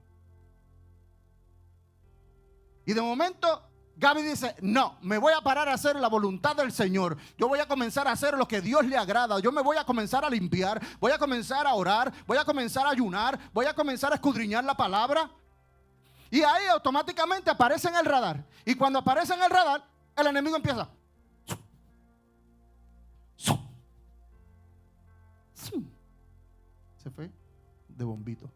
Y de momento Gaby dice, no, me voy a parar a hacer la voluntad del Señor. Yo voy a comenzar a hacer lo que Dios le agrada. Yo me voy a comenzar a limpiar. Voy a comenzar a orar. Voy a comenzar a ayunar. Voy a comenzar a escudriñar la palabra. Y ahí automáticamente aparece en el radar. Y cuando aparece en el radar, el enemigo empieza. Se fue de bombito.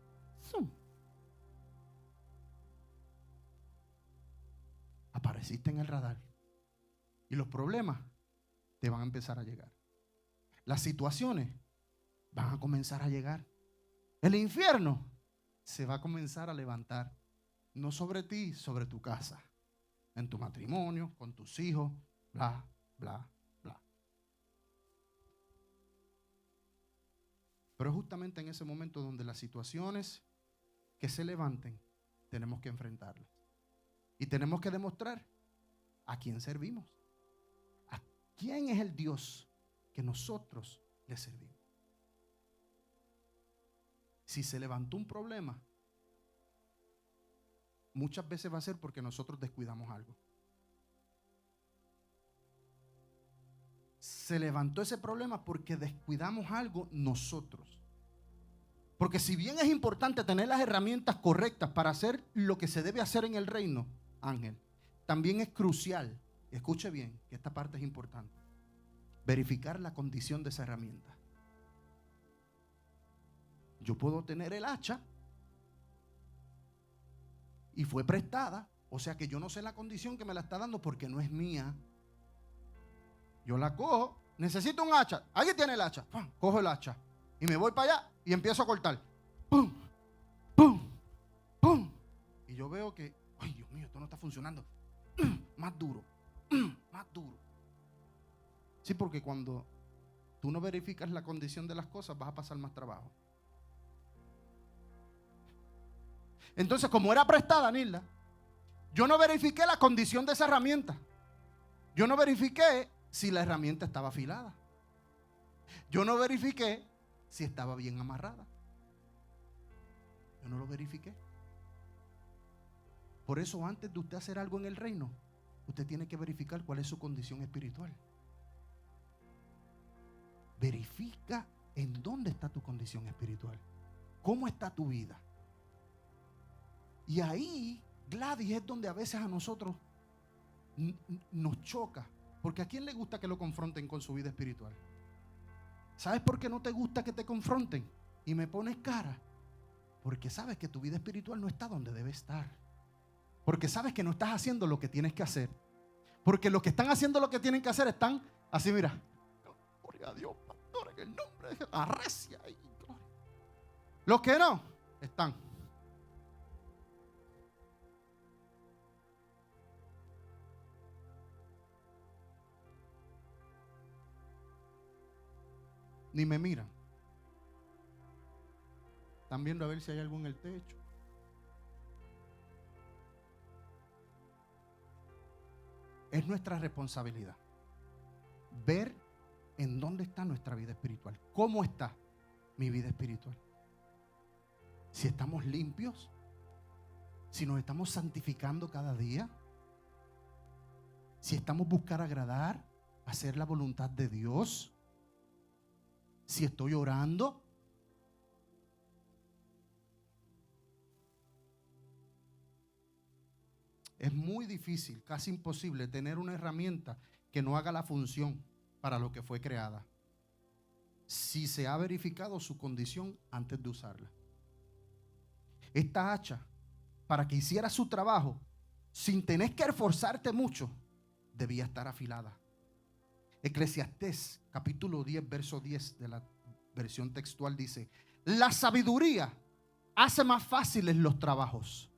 Apareciste en el radar. Y los problemas te van a empezar a llegar. Las situaciones van a comenzar a llegar. El infierno se va a comenzar a levantar. No sobre ti, sobre tu casa. En tu matrimonio, con tus hijos, bla, bla, bla. Pero es justamente en ese momento donde las situaciones que se levanten, tenemos que enfrentarlas. Y tenemos que demostrar a quién servimos. A quién es el Dios que nosotros le servimos. Si se levantó un problema, muchas veces va a ser porque nosotros descuidamos algo. Se levantó ese problema porque descuidamos algo nosotros. Porque si bien es importante tener las herramientas correctas para hacer lo que se debe hacer en el reino, Ángel, también es crucial, escuche bien, que esta parte es importante, verificar la condición de esa herramienta. Yo puedo tener el hacha y fue prestada, o sea que yo no sé la condición que me la está dando porque no es mía. Yo la cojo, necesito un hacha, alguien tiene el hacha, ¡pum! Cojo el hacha y me voy para allá y empiezo a cortar. ¡Pum! ¡Pum! ¡Pum! Y yo veo que, ay Dios mío, esto no está funcionando. Más duro, más duro. Sí, porque cuando tú no verificas la condición de las cosas, vas a pasar más trabajo. Entonces, como era prestada, Nilda, yo no verifiqué la condición de esa herramienta. Yo no verifiqué si la herramienta estaba afilada. Yo no verifiqué si estaba bien amarrada. Yo no lo verifiqué. Por eso, antes de usted hacer algo en el reino, usted tiene que verificar cuál es su condición espiritual. Verifica en dónde está tu condición espiritual. ¿Cómo está tu vida? Y ahí, Gladys, es donde a veces a nosotros nos choca. Porque ¿a quién le gusta que lo confronten con su vida espiritual? ¿Sabes por qué no te gusta que te confronten? Y me pones cara. Porque sabes que tu vida espiritual no está donde debe estar. Porque sabes que no estás haciendo lo que tienes que hacer. Porque los que están haciendo lo que tienen que hacer están así, mira. Gloria a Dios, pastor, en el nombre de Jesús. Arrecia ahí. Los que no, están. Ni me miran. Están viendo a ver si hay algo en el techo. Es nuestra responsabilidad ver en dónde está nuestra vida espiritual. ¿Cómo está mi vida espiritual? Si estamos limpios, si nos estamos santificando cada día, si estamos buscando agradar, hacer la voluntad de Dios, si estoy orando. Es muy difícil, casi imposible, tener una herramienta que no haga la función para lo que fue creada, si se ha verificado su condición antes de usarla. Esta hacha, para que hiciera su trabajo, sin tener que esforzarte mucho, debía estar afilada. Eclesiastés capítulo 10, verso 10 de la versión textual dice: la sabiduría hace más fáciles los trabajos.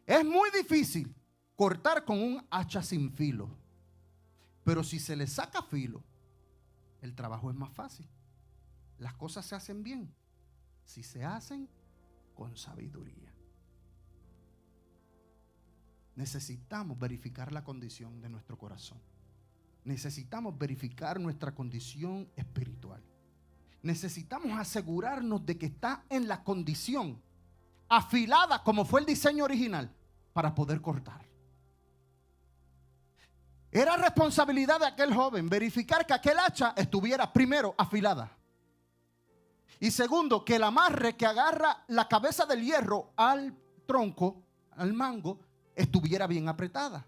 Es muy difícil cortar con un hacha sin filo, pero si se le saca filo, el trabajo es más fácil. Las cosas se hacen bien si se hacen con sabiduría. Necesitamos verificar la condición de nuestro corazón. necesitamos verificar nuestra condición espiritual. Necesitamos asegurarnos de que está en la condición afilada como fue el diseño original para poder cortar. Era responsabilidad de aquel joven verificar que aquel hacha estuviera primero afilada. Y segundo, que el amarre que agarra la cabeza del hierro al tronco, al mango, estuviera bien apretada.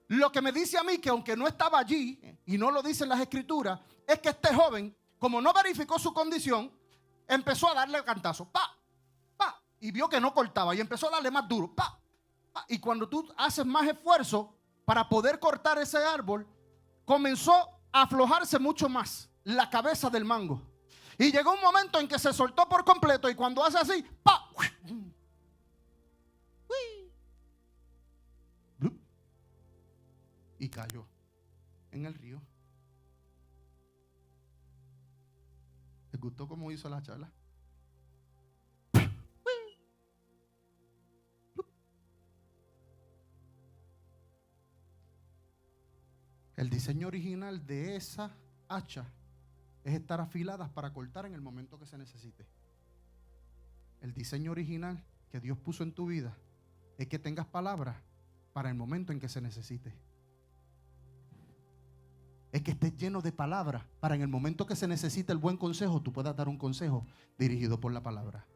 Lo que me dice a mí que aunque no estaba allí, y no lo dicen las escrituras, es que este joven, como no verificó su condición, empezó a darle cantazo, pa, pa, y vio que no cortaba y empezó a darle más duro, pa, pa. Y cuando tú haces más esfuerzo para poder cortar ese árbol, comenzó a aflojarse mucho más la cabeza del mango. Y llegó un momento en que se soltó por completo y cuando hace así, pa, y cayó en el río. ¿Les gustó cómo hizo la charla? El diseño original de esa hacha es estar afiladas para cortar en el momento que se necesite. El diseño original que Dios puso en tu vida es que tengas palabras para el momento en que se necesite. Es que estés lleno de palabras para en el momento que se necesite el buen consejo, tú puedas dar un consejo dirigido por la palabra.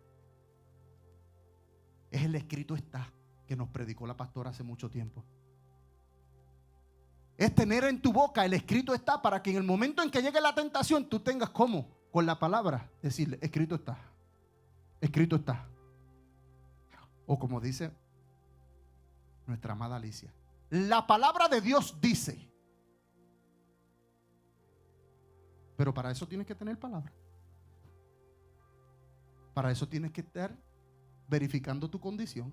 Es el escrito está que nos predicó la pastora hace mucho tiempo. Es tener en tu boca el escrito está para que en el momento en que llegue la tentación tú tengas como con la palabra decirle escrito está, escrito está. O como dice nuestra amada Alicia, la palabra de Dios dice. Pero para eso tienes que tener palabra. Para eso tienes que estar verificando tu condición.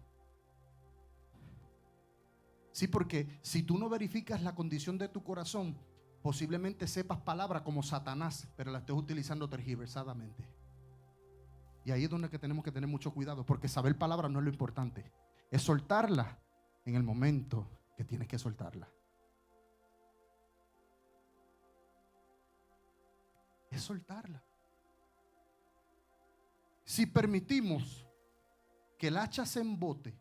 Sí, porque si tú no verificas la condición de tu corazón, posiblemente sepas palabras como Satanás, pero la estés utilizando tergiversadamente. Y ahí es donde tenemos que tener mucho cuidado, porque saber palabras no es lo importante. Es soltarla en el momento que tienes que soltarla. Es soltarla. Si permitimos que el hacha se embote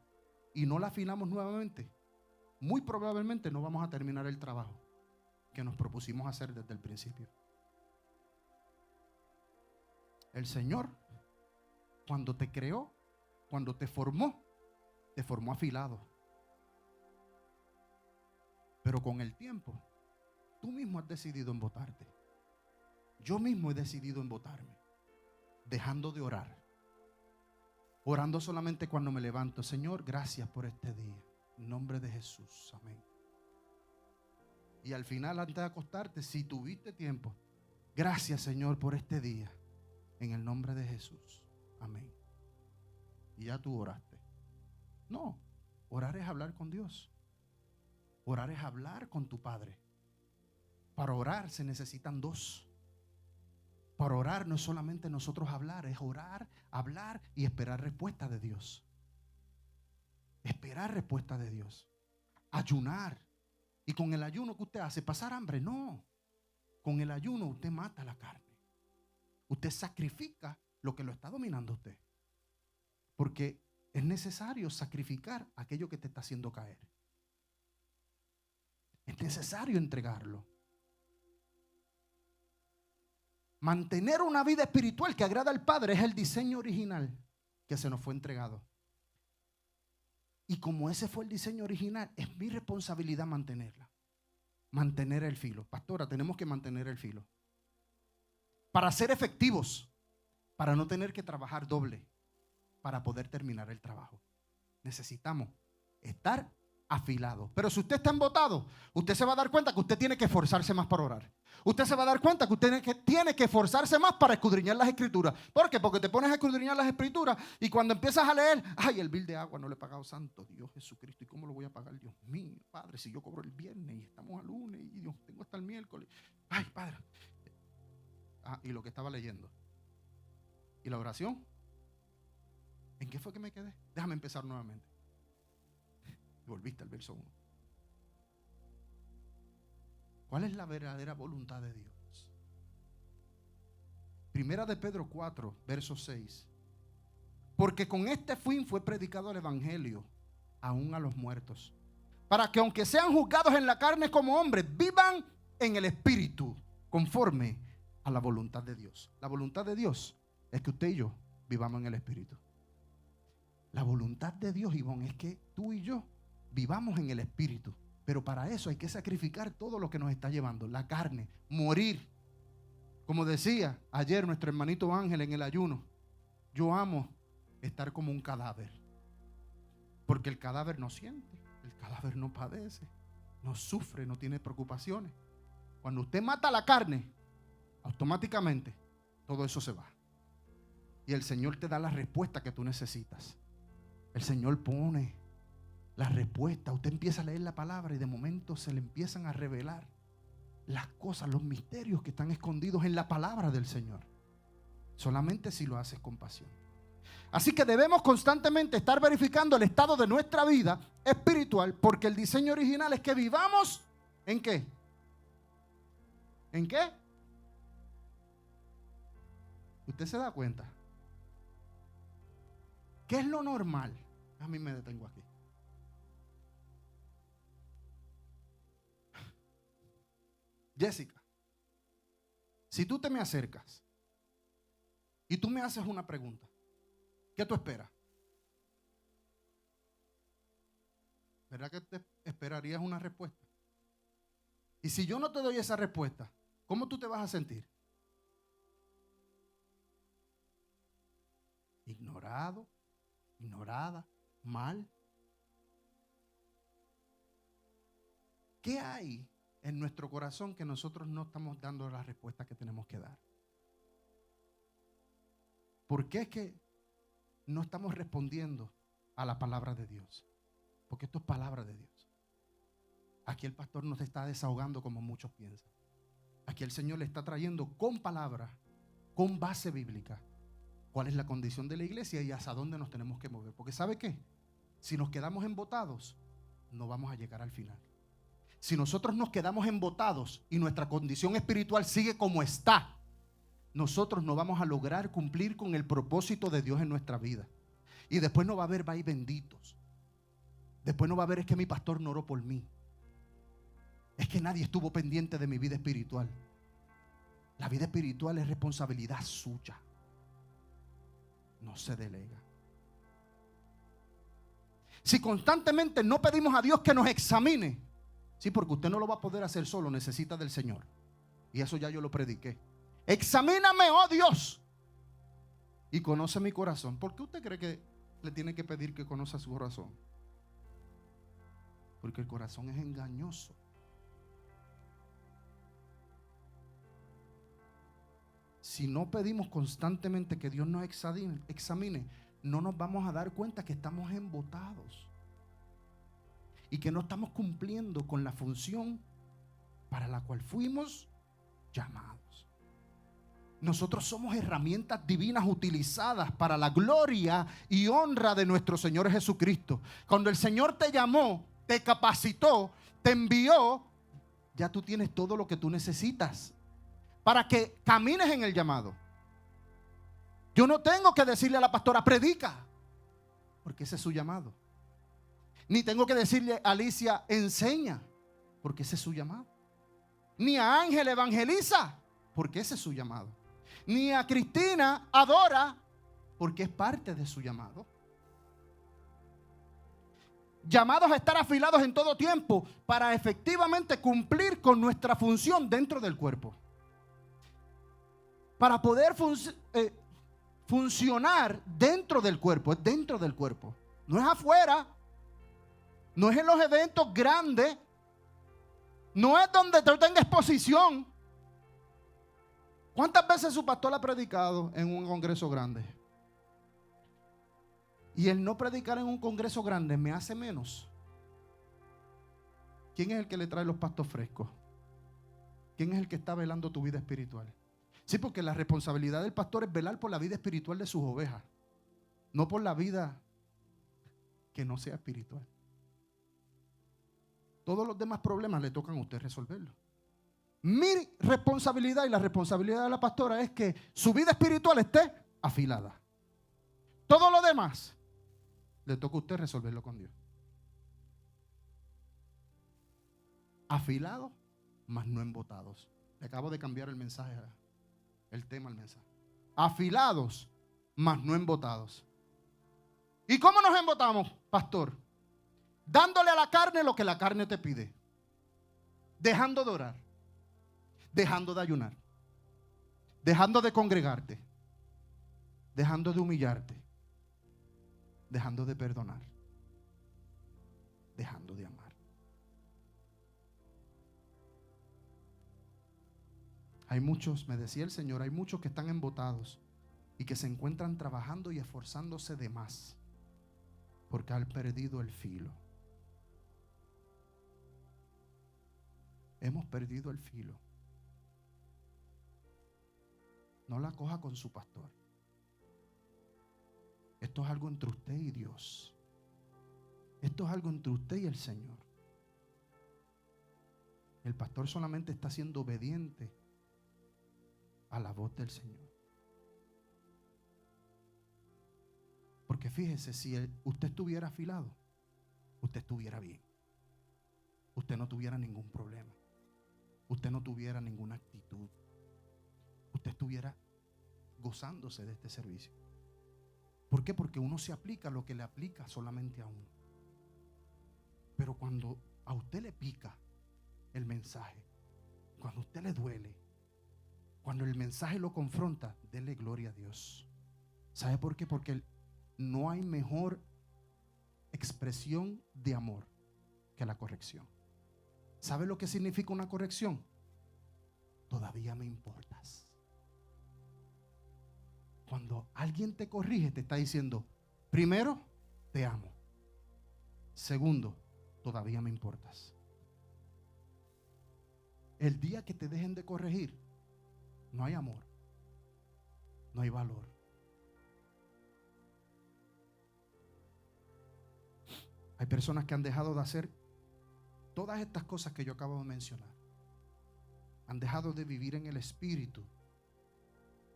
y no la afilamos nuevamente, muy probablemente no vamos a terminar el trabajo que nos propusimos hacer desde el principio. El Señor, cuando te creó, cuando te formó afilado. Pero con el tiempo, tú mismo has decidido embotarte. Yo mismo he decidido embotarme, dejando de orar. Orando solamente cuando me levanto. Señor, gracias por este día. En nombre de Jesús, amén. Y al final, antes de acostarte, si tuviste tiempo, gracias, Señor, por este día. En el nombre de Jesús, amén. Y ya tú oraste. No, orar es hablar con Dios. Orar es hablar con tu Padre. Para orar se necesitan dos. Para orar no es solamente nosotros hablar, es orar, hablar y esperar respuesta de Dios. Esperar respuesta de Dios. Ayunar. Y con el ayuno que usted hace, pasar hambre, no. Con el ayuno usted mata la carne. Usted sacrifica lo que lo está dominando a usted. Porque es necesario sacrificar aquello que te está haciendo caer. Es necesario entregarlo. Mantener una vida espiritual que agrada al Padre es el diseño original que se nos fue entregado. Y como ese fue el diseño original, es mi responsabilidad mantenerla. Mantener el filo. Pastora, tenemos que mantener el filo. Para ser efectivos, para no tener que trabajar doble, para poder terminar el trabajo. Necesitamos estar afilados. Pero si usted está embotado, usted se va a dar cuenta que usted tiene que esforzarse más para orar. Usted se va a dar cuenta que usted tiene que esforzarse más para escudriñar las escrituras. ¿Por qué? Porque te pones a escudriñar las escrituras y cuando empiezas a leer, ay, el bill de agua no le he pagado, santo Dios Jesucristo, ¿y cómo lo voy a pagar? Dios mío, Padre, si yo cobro el viernes y estamos al lunes y Dios, tengo hasta el miércoles. Ay, Padre. Y lo que estaba leyendo. ¿Y la oración? ¿En qué fue que me quedé? Déjame empezar nuevamente. Volviste al verso 1. ¿Cuál es la verdadera voluntad de Dios? Primera de Pedro 4, verso 6. Porque con este fin fue predicado el evangelio aún a los muertos, para que aunque sean juzgados en la carne como hombres, vivan en el espíritu, conforme a la voluntad de Dios. La voluntad de Dios es que usted y yo vivamos en el espíritu. La voluntad de Dios, Ivonne, es que tú y yo vivamos en el espíritu. Pero para eso hay que sacrificar todo lo que nos está llevando, la carne, morir. Como decía ayer nuestro hermanito Ángel en el ayuno, yo amo estar como un cadáver, porque el cadáver no siente, el cadáver no padece, no sufre, no tiene preocupaciones. Cuando usted mata la carne, automáticamente todo eso se va. Y el Señor te da la respuesta que tú necesitas. El Señor pone la respuesta. Usted empieza a leer la palabra y de momento se le empiezan a revelar las cosas, los misterios que están escondidos en la palabra del Señor. Solamente si lo haces con pasión. Así que debemos constantemente estar verificando el estado de nuestra vida espiritual, porque el diseño original es que vivamos ¿en qué? ¿En qué? ¿Usted se da cuenta? ¿Qué es lo normal? A mí me detengo aquí. Jessica, si tú te me acercas y tú me haces una pregunta, ¿qué tú esperas? ¿Verdad que te esperarías una respuesta? Y si yo no te doy esa respuesta, ¿cómo tú te vas a sentir? Ignorado, ignorada, mal. ¿Qué hay en nuestro corazón que nosotros no estamos dando la respuesta que tenemos que dar? ¿Por qué es que no estamos respondiendo a la palabra de Dios? Porque esto es palabra de Dios. Aquí el pastor no se está desahogando como muchos piensan. Aquí el Señor le está trayendo con palabra, con base bíblica, cuál es la condición de la iglesia y hacia dónde nos tenemos que mover. Porque ¿sabe qué? Si nos quedamos embotados, no vamos a llegar al final. Si nosotros nos quedamos embotados y nuestra condición espiritual sigue como está, nosotros no vamos a lograr cumplir con el propósito de Dios en nuestra vida. Y después no va a haber "Bye benditos". Después no va a haber "es que mi pastor no oró por mí". Es que nadie estuvo pendiente de mi vida espiritual. La vida espiritual es responsabilidad suya. No se delega. Si constantemente no pedimos a Dios que nos examine, sí, porque usted no lo va a poder hacer solo, necesita del Señor. Y eso ya yo lo prediqué. Examíname, oh Dios, y conoce mi corazón. ¿Por qué usted cree que le tiene que pedir que conozca su corazón? Porque el corazón es engañoso. Si no pedimos constantemente que Dios nos examine, no nos vamos a dar cuenta que estamos embotados y que no estamos cumpliendo con la función para la cual fuimos llamados. Nosotros somos herramientas divinas utilizadas para la gloria y honra de nuestro Señor Jesucristo. Cuando el Señor te llamó, te capacitó, te envió, ya tú tienes todo lo que tú necesitas para que camines en el llamado. Yo no tengo que decirle a la pastora predica, porque ese es su llamado. Ni tengo que decirle a Alicia enseña, porque ese es su llamado. Ni a Ángel evangeliza, porque ese es su llamado. Ni a Cristina adora, porque es parte de su llamado. Llamados a estar afilados en todo tiempo para efectivamente cumplir con nuestra función dentro del cuerpo. Para poder funcionar dentro del cuerpo, es dentro del cuerpo. No es afuera, no es en los eventos grandes, no es donde tú tengas exposición. ¿Cuántas veces su pastor ha predicado en un congreso grande? Y el no predicar en un congreso grande me hace menos. ¿Quién es el que le trae los pastos frescos? ¿Quién es el que está velando tu vida espiritual? Sí, porque la responsabilidad del pastor es velar por la vida espiritual de sus ovejas, no por la vida que no sea espiritual. Todos los demás problemas le tocan a usted resolverlos. Mi responsabilidad y la responsabilidad de la pastora es que su vida espiritual esté afilada. Todo lo demás le toca a usted resolverlo con Dios. Afilados, mas no embotados. Le acabo de cambiar el mensaje, el tema al mensaje. Afilados, mas no embotados. ¿Y cómo nos embotamos, pastor? Dándole a la carne lo que la carne te pide. Dejando de orar. Dejando de ayunar. Dejando de congregarte. Dejando de humillarte. Dejando de perdonar. Dejando de amar. Hay muchos, me decía el Señor, hay muchos que están embotados y que se encuentran trabajando y esforzándose de más porque han perdido el filo. Hemos perdido el filo. No la coja con su pastor. Esto es algo entre usted y Dios. Esto es algo entre usted y el Señor. El pastor solamente está siendo obediente a la voz del Señor. Porque fíjese, si usted estuviera afilado, usted estuviera bien. Usted no tuviera ningún problema. Usted no tuviera ninguna actitud. Usted estuviera gozándose de este servicio. ¿Por qué? Porque uno se aplica lo que le aplica solamente a uno. Pero cuando a usted le pica el mensaje, cuando a usted le duele, cuando el mensaje lo confronta, dele gloria a Dios. ¿Sabe por qué? Porque no hay mejor expresión de amor que la corrección. ¿Sabe lo que significa una corrección? Todavía me importas. Cuando alguien te corrige, te está diciendo, primero, te amo. Segundo, todavía me importas. El día que te dejen de corregir, no hay amor, no hay valor. Hay personas que han dejado de hacer todas estas cosas que yo acabo de mencionar. Han dejado de vivir en el Espíritu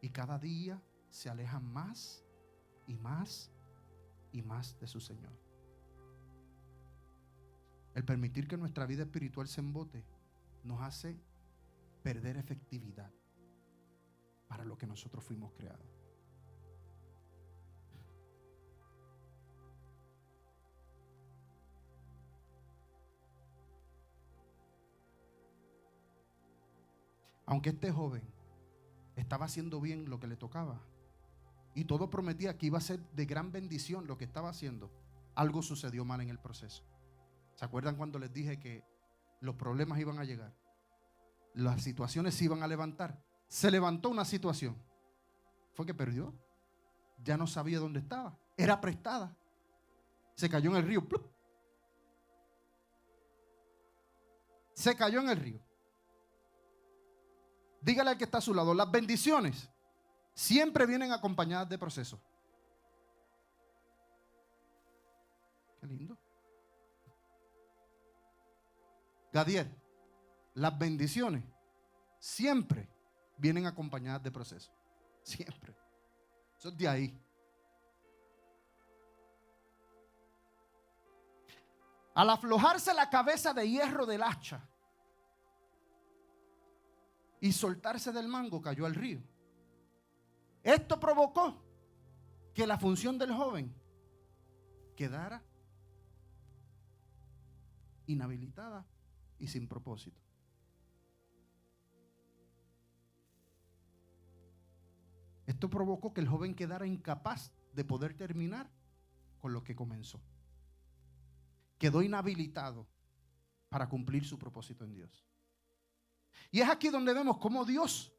y cada día se alejan más y más y más de su Señor. El permitir que nuestra vida espiritual se embote nos hace perder efectividad para lo que nosotros fuimos creados. Aunque este joven estaba haciendo bien lo que le tocaba y todo prometía que iba a ser de gran bendición lo que estaba haciendo, algo sucedió mal en el proceso. ¿Se acuerdan cuando les dije que los problemas iban a llegar? Las situaciones se iban a levantar. Se levantó una situación. Fue que perdió. Ya no sabía dónde estaba. Era prestada. Se cayó en el río. ¡Plup! Se cayó en el río. Dígale al que está a su lado, las bendiciones siempre vienen acompañadas de procesos. Qué lindo. Gadiel, las bendiciones siempre vienen acompañadas de procesos. Siempre. Eso es de ahí. Al aflojarse la cabeza de hierro del hacha y soltarse del mango, cayó al río. Esto provocó que la función del joven quedara inhabilitada y sin propósito. Esto provocó que el joven quedara incapaz de poder terminar con lo que comenzó. Quedó inhabilitado para cumplir su propósito en Dios. Y es aquí donde vemos cómo Dios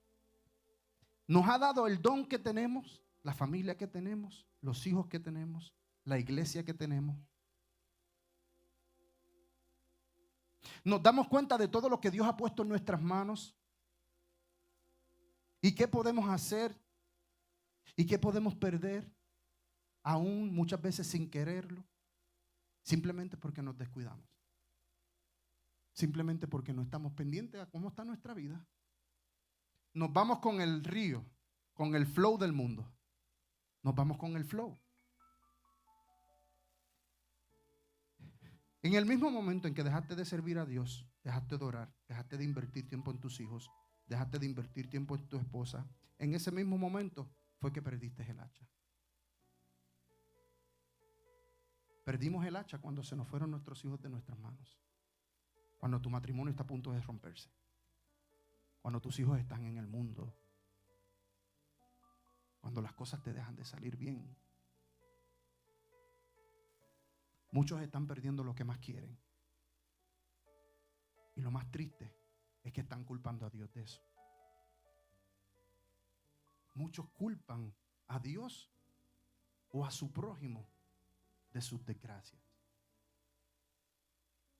nos ha dado el don que tenemos, la familia que tenemos, los hijos que tenemos, la iglesia que tenemos. Nos damos cuenta de todo lo que Dios ha puesto en nuestras manos y qué podemos hacer y qué podemos perder, aún muchas veces sin quererlo, simplemente porque nos descuidamos. simplemente porque no estamos pendientes a cómo está nuestra vida. Nos vamos con el río, con el flow del mundo. Nos vamos con el flow. En el mismo momento en que dejaste de servir a Dios, dejaste de orar, dejaste de invertir tiempo en tus hijos, dejaste de invertir tiempo en tu esposa, en ese mismo momento fue que perdiste el hacha. Perdimos el hacha cuando se nos fueron nuestros hijos de nuestras manos. Cuando tu matrimonio está a punto de romperse. Cuando tus hijos están en el mundo. Cuando las cosas te dejan de salir bien. Muchos están perdiendo lo que más quieren. Y lo más triste es que están culpando a Dios de eso. Muchos culpan a Dios o a su prójimo de sus desgracias,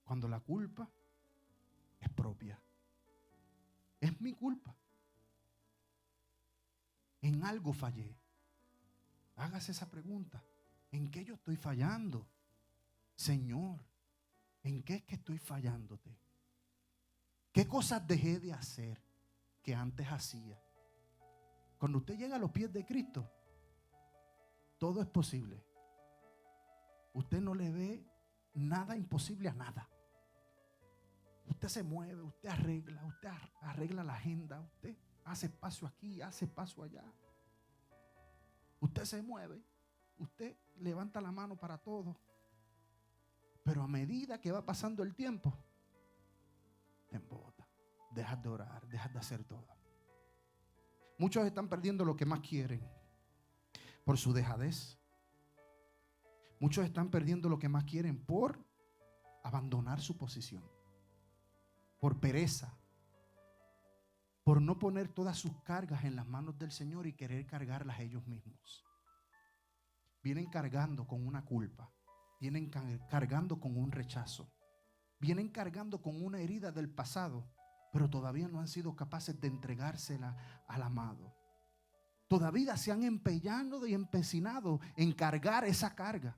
cuando la culpa es propia. Es mi culpa. En algo fallé. Hágase esa pregunta. ¿En qué yo estoy fallando? Señor, ¿en qué es que estoy fallándote? ¿Qué cosas dejé de hacer que antes hacía? Cuando usted llega a los pies de Cristo, todo es posible. Usted no le ve nada imposible a nada. Usted se mueve, usted arregla la agenda, usted hace espacio aquí, hace espacio allá. Usted se mueve, usted levanta la mano para todo. Pero a medida que va pasando el tiempo, te embota, dejas de orar, dejas de hacer todo. Muchos están perdiendo lo que más quieren por su dejadez. Muchos están perdiendo lo que más quieren por abandonar su posición, por pereza, por no poner todas sus cargas en las manos del Señor y querer cargarlas ellos mismos. Vienen cargando con una culpa, vienen cargando con un rechazo, vienen cargando con una herida del pasado, pero todavía no han sido capaces de entregársela al amado. Todavía se han empeñado y empecinado en cargar esa carga.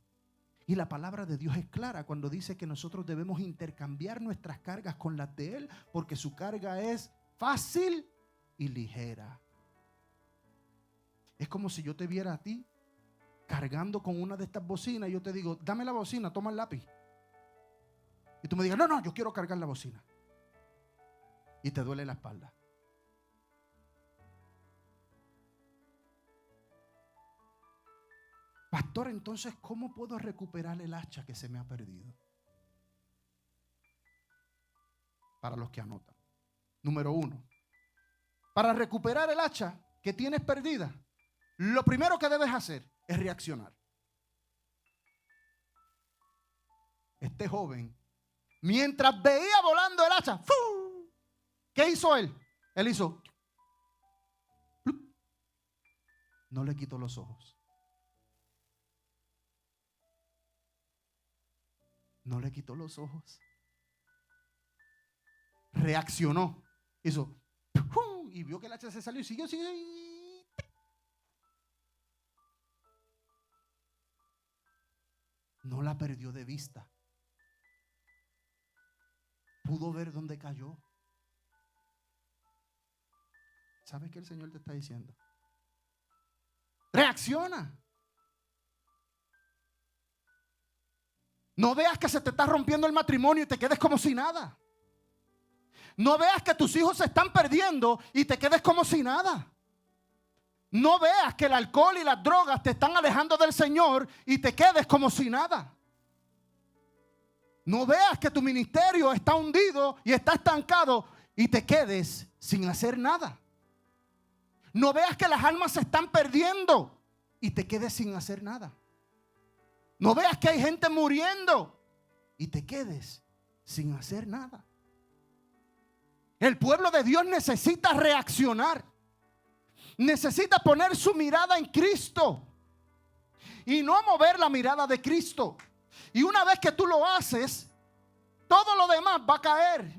Y la palabra de Dios es clara cuando dice que nosotros debemos intercambiar nuestras cargas con las de Él, porque su carga es fácil y ligera. Es como si yo te viera a ti cargando con una de estas bocinas y yo te digo, dame la bocina, toma el lápiz. Y tú me digas, no, yo quiero cargar la bocina. Y te duele la espalda. Pastor, entonces, ¿cómo puedo recuperar el hacha que se me ha perdido? Para los que anotan. Número 1. Para recuperar el hacha que tienes perdida, lo primero que debes hacer es reaccionar. Este joven, mientras veía volando el hacha, ¡fu! ¿Qué hizo él? Él hizo, ¡plup! No le quitó los ojos. No le quitó los ojos. Reaccionó. Hizo, ¡pum! Y vio que el hacha se salió y siguió. No la perdió de vista. Pudo ver dónde cayó. ¿Sabes qué el Señor te está diciendo? Reacciona. No veas que se te está rompiendo el matrimonio y te quedes como si nada. No veas que tus hijos se están perdiendo y te quedes como si nada. No veas que el alcohol y las drogas te están alejando del Señor y te quedes como si nada. No veas que tu ministerio está hundido y está estancado y te quedes sin hacer nada. No veas que las almas se están perdiendo y te quedes sin hacer nada. No veas que hay gente muriendo y te quedes sin hacer nada. El pueblo de Dios necesita reaccionar. Necesita poner su mirada en Cristo y no mover la mirada de Cristo. Y una vez que tú lo haces, todo lo demás va a caer.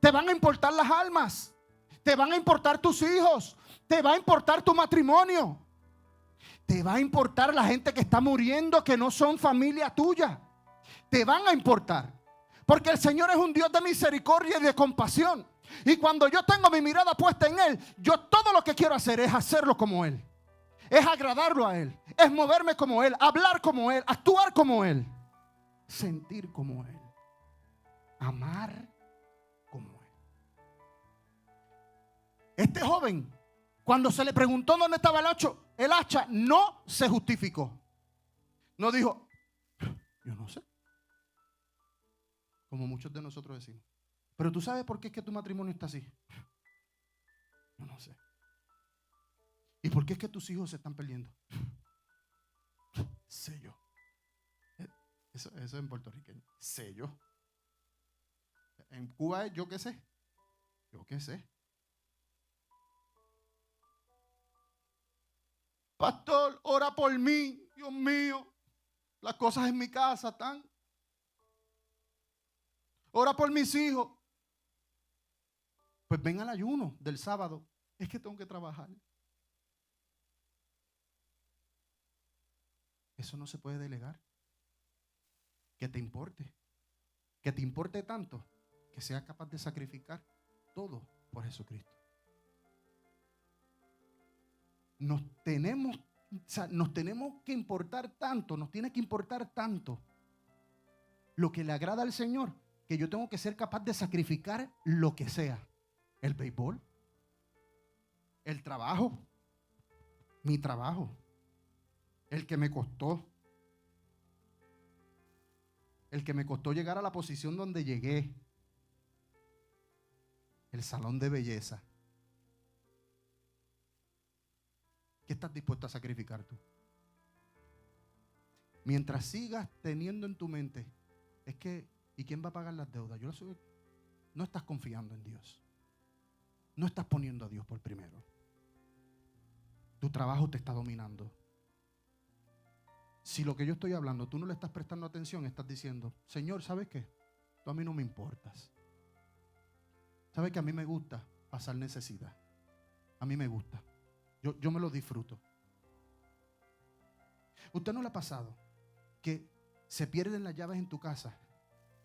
Te van a importar las almas, te van a importar tus hijos, te va a importar tu matrimonio, te va a importar la gente que está muriendo, que no son familia tuya. Te van a importar. Porque el Señor es un Dios de misericordia y de compasión. Y cuando yo tengo mi mirada puesta en Él, yo todo lo que quiero hacer es hacerlo como Él. Es agradarlo a Él. Es moverme como Él. Hablar como Él. Actuar como Él. Sentir como Él. Amar como Él. Este joven, cuando se le preguntó dónde estaba el hacha, no se justificó. No dijo, yo no sé. Como muchos de nosotros decimos. Pero tú sabes por qué es que tu matrimonio está así. Yo no sé. ¿Y por qué es que tus hijos se están perdiendo? Sé yo. Eso en puertorriqueño. Sé yo. En Cuba es yo qué sé. Yo qué sé. Pastor, ora por mí. Dios mío. Las cosas en mi casa están. Ora por mis hijos. Pues ven al ayuno del sábado. Es que tengo que trabajar. Eso no se puede delegar. Que te importe. Que te importe tanto que seas capaz de sacrificar todo por Jesucristo. Nos tenemos que importar tanto, nos tiene que importar tanto lo que le agrada al Señor, que yo tengo que ser capaz de sacrificar lo que sea. El béisbol, el trabajo, mi trabajo, el que me costó llegar a la posición donde llegué, el salón de belleza. ¿Qué estás dispuesto a sacrificar tú? Mientras sigas teniendo en tu mente, es que, ¿y quién va a pagar las deudas? No estás confiando en Dios. No estás poniendo a Dios por primero. Tu trabajo te está dominando. Si lo que yo estoy hablando, tú no le estás prestando atención, estás diciendo, Señor, ¿sabes qué? Tú a mí no me importas. ¿Sabes que a mí me gusta pasar necesidad? A mí me gusta. Yo me lo disfruto. ¿Usted no le ha pasado que se pierden las llaves en tu casa?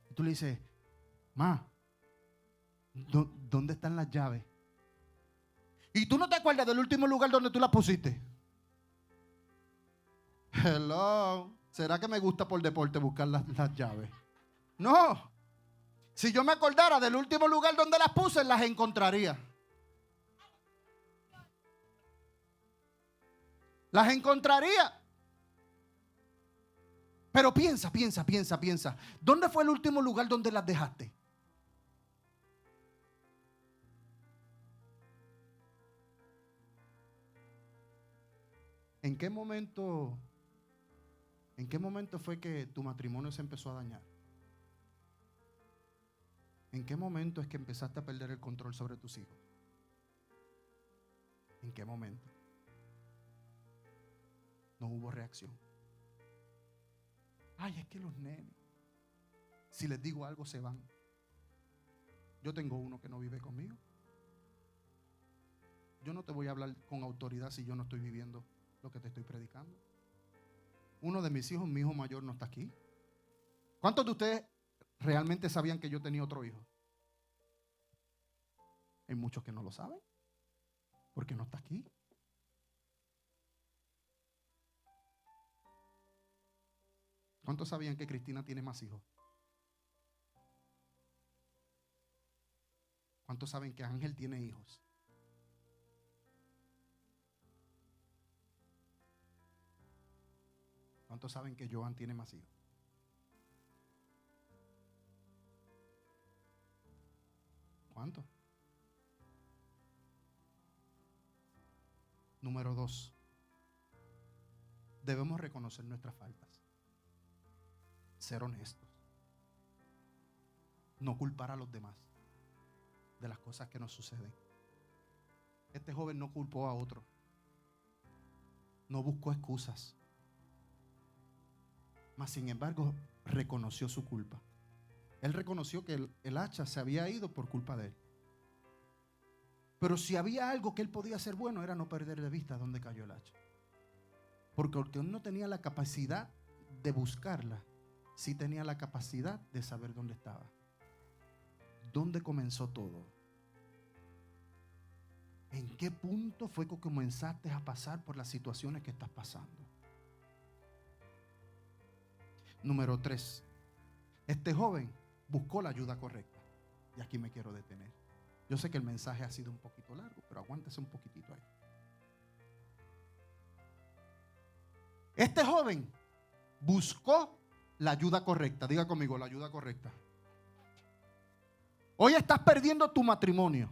Y tú le dices, ma, ¿dónde están las llaves? Y tú no te acuerdas del último lugar donde tú las pusiste. Hello. ¿Será que me gusta por deporte buscar las llaves? No. Si yo me acordara del último lugar donde las puse, las encontraría. Las encontraría. Pero piensa. ¿Dónde fue el último lugar donde las dejaste? ¿En qué momento fue que tu matrimonio se empezó a dañar? ¿En qué momento es que empezaste a perder el control sobre tus hijos? ¿En qué momento? No hubo reacción. Ay, es que los nenes, si les digo algo se van. Yo tengo uno que no vive conmigo. Yo no te voy a hablar con autoridad si yo no estoy viviendo lo que te estoy predicando. Uno de mis hijos, mi hijo mayor, no está aquí. ¿Cuántos de ustedes realmente sabían que yo tenía otro hijo? Hay muchos que no lo saben porque no está aquí. ¿Cuántos sabían que Cristina tiene más hijos? ¿Cuántos saben que Ángel tiene hijos? ¿Cuántos saben que Joan tiene más hijos? ¿Cuántos? Número 2. Debemos reconocer nuestras faltas. Ser honestos. No culpar a los demás de las cosas que nos suceden. Este joven no culpó a otro. No buscó excusas. Mas sin embargo, reconoció su culpa. Él reconoció que el hacha se había ido por culpa de él. Pero si había algo que él podía hacer bueno, era no perder de vista dónde cayó el hacha. Porque él no tenía la capacidad de buscarla. sí tenía la capacidad de saber dónde estaba. ¿Dónde comenzó todo? ¿En qué punto fue que comenzaste a pasar por las situaciones que estás pasando? Número 3. Este joven buscó la ayuda correcta. Y aquí me quiero detener. Yo sé que el mensaje ha sido un poquito largo, pero aguántese un poquitito ahí. Este joven buscó la ayuda correcta. Diga conmigo, la ayuda correcta. Hoy estás perdiendo tu matrimonio.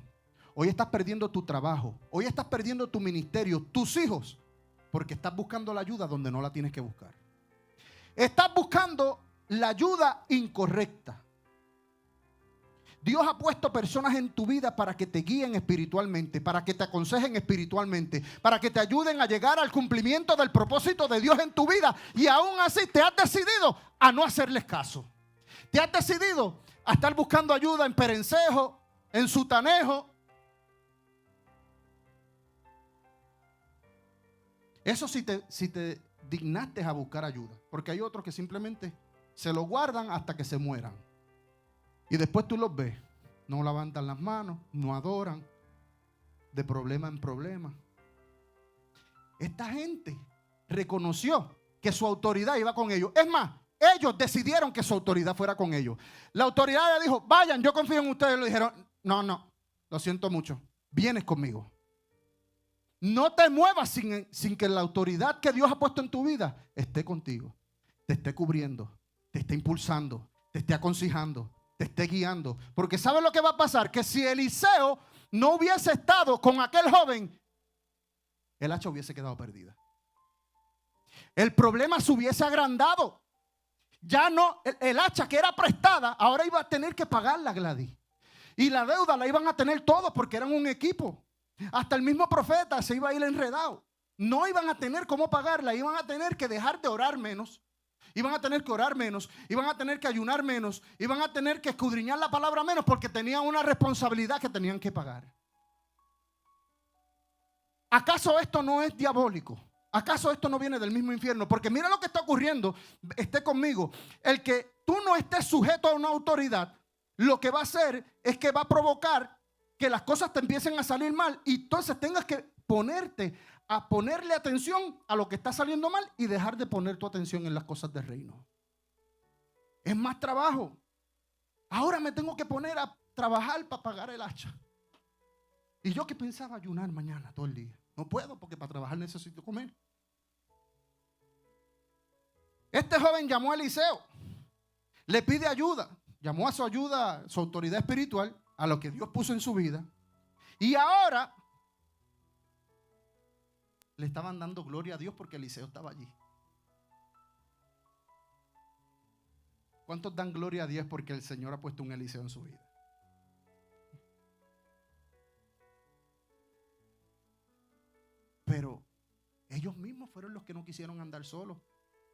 Hoy estás perdiendo tu trabajo. Hoy estás perdiendo tu ministerio, tus hijos, porque estás buscando la ayuda donde no la tienes que buscar. Estás buscando la ayuda incorrecta. Dios ha puesto personas en tu vida para que te guíen espiritualmente, para que te aconsejen espiritualmente, para que te ayuden a llegar al cumplimiento del propósito de Dios en tu vida. Y aún así te has decidido a no hacerles caso. Te has decidido a estar buscando ayuda en perencejo, en sutanejo. Eso si te dignaste a buscar ayuda. Porque hay otros que simplemente se lo guardan hasta que se mueran. Y después tú los ves. No levantan las manos, no adoran. De problema en problema. Esta gente reconoció que su autoridad iba con ellos. Es más, ellos decidieron que su autoridad fuera con ellos. La autoridad le dijo, vayan, yo confío en ustedes. Le dijeron, no, lo siento mucho. Vienes conmigo. No te muevas sin que la autoridad que Dios ha puesto en tu vida esté contigo, te esté cubriendo, te esté impulsando, te esté aconsejando, te esté guiando. Porque ¿sabes lo que va a pasar? Que si Eliseo no hubiese estado con aquel joven, el hacha hubiese quedado perdida. El problema se hubiese agrandado. Ya no, el hacha que era prestada, ahora iba a tener que pagarla, Gladys. Y la deuda la iban a tener todos porque eran un equipo. Hasta el mismo profeta se iba a ir enredado. No iban a tener cómo pagarla. Iban a tener que dejar de orar menos. Iban a tener que orar menos. Iban a tener que ayunar menos. Iban a tener que escudriñar la palabra menos porque tenían una responsabilidad que tenían que pagar. ¿Acaso esto no es diabólico? ¿Acaso esto no viene del mismo infierno? Porque mira lo que está ocurriendo. Esté conmigo. El que tú no estés sujeto a una autoridad, lo que va a hacer es que va a provocar que las cosas te empiecen a salir mal y entonces tengas que ponerle atención a lo que está saliendo mal y dejar de poner tu atención en las cosas del reino. Es más trabajo. Ahora me tengo que poner a trabajar para pagar el hacha. Y yo que pensaba ayunar mañana todo el día. No puedo porque para trabajar necesito comer. Este joven llamó a Eliseo. Le pide ayuda. Llamó a su ayuda, su autoridad espiritual, a lo que Dios puso en su vida. Y ahora le estaban dando gloria a Dios porque Eliseo estaba allí. ¿Cuántos dan gloria a Dios porque el Señor ha puesto un Eliseo en su vida? Pero ellos mismos fueron los que no quisieron andar solos.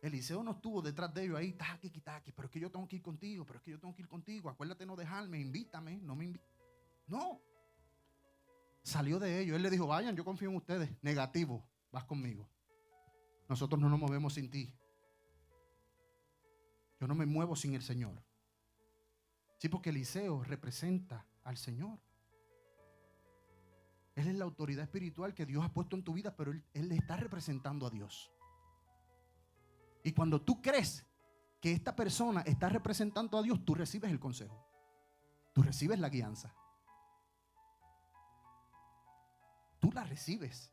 Eliseo no estuvo detrás de ellos ahí, taqui, pero es que yo tengo que ir contigo, pero es que yo tengo que ir contigo. Acuérdate no dejarme, invítame, no me invites. No. Salió de ellos. Él le dijo, vayan, yo confío en ustedes. Negativo, vas conmigo. Nosotros no nos movemos sin ti. Yo no me muevo sin el Señor. Sí, porque Eliseo representa al Señor. Él es la autoridad espiritual que Dios ha puesto en tu vida, pero él le está representando a Dios. Y cuando tú crees que esta persona está representando a Dios, tú recibes el consejo. Tú recibes la guianza. Tú la recibes.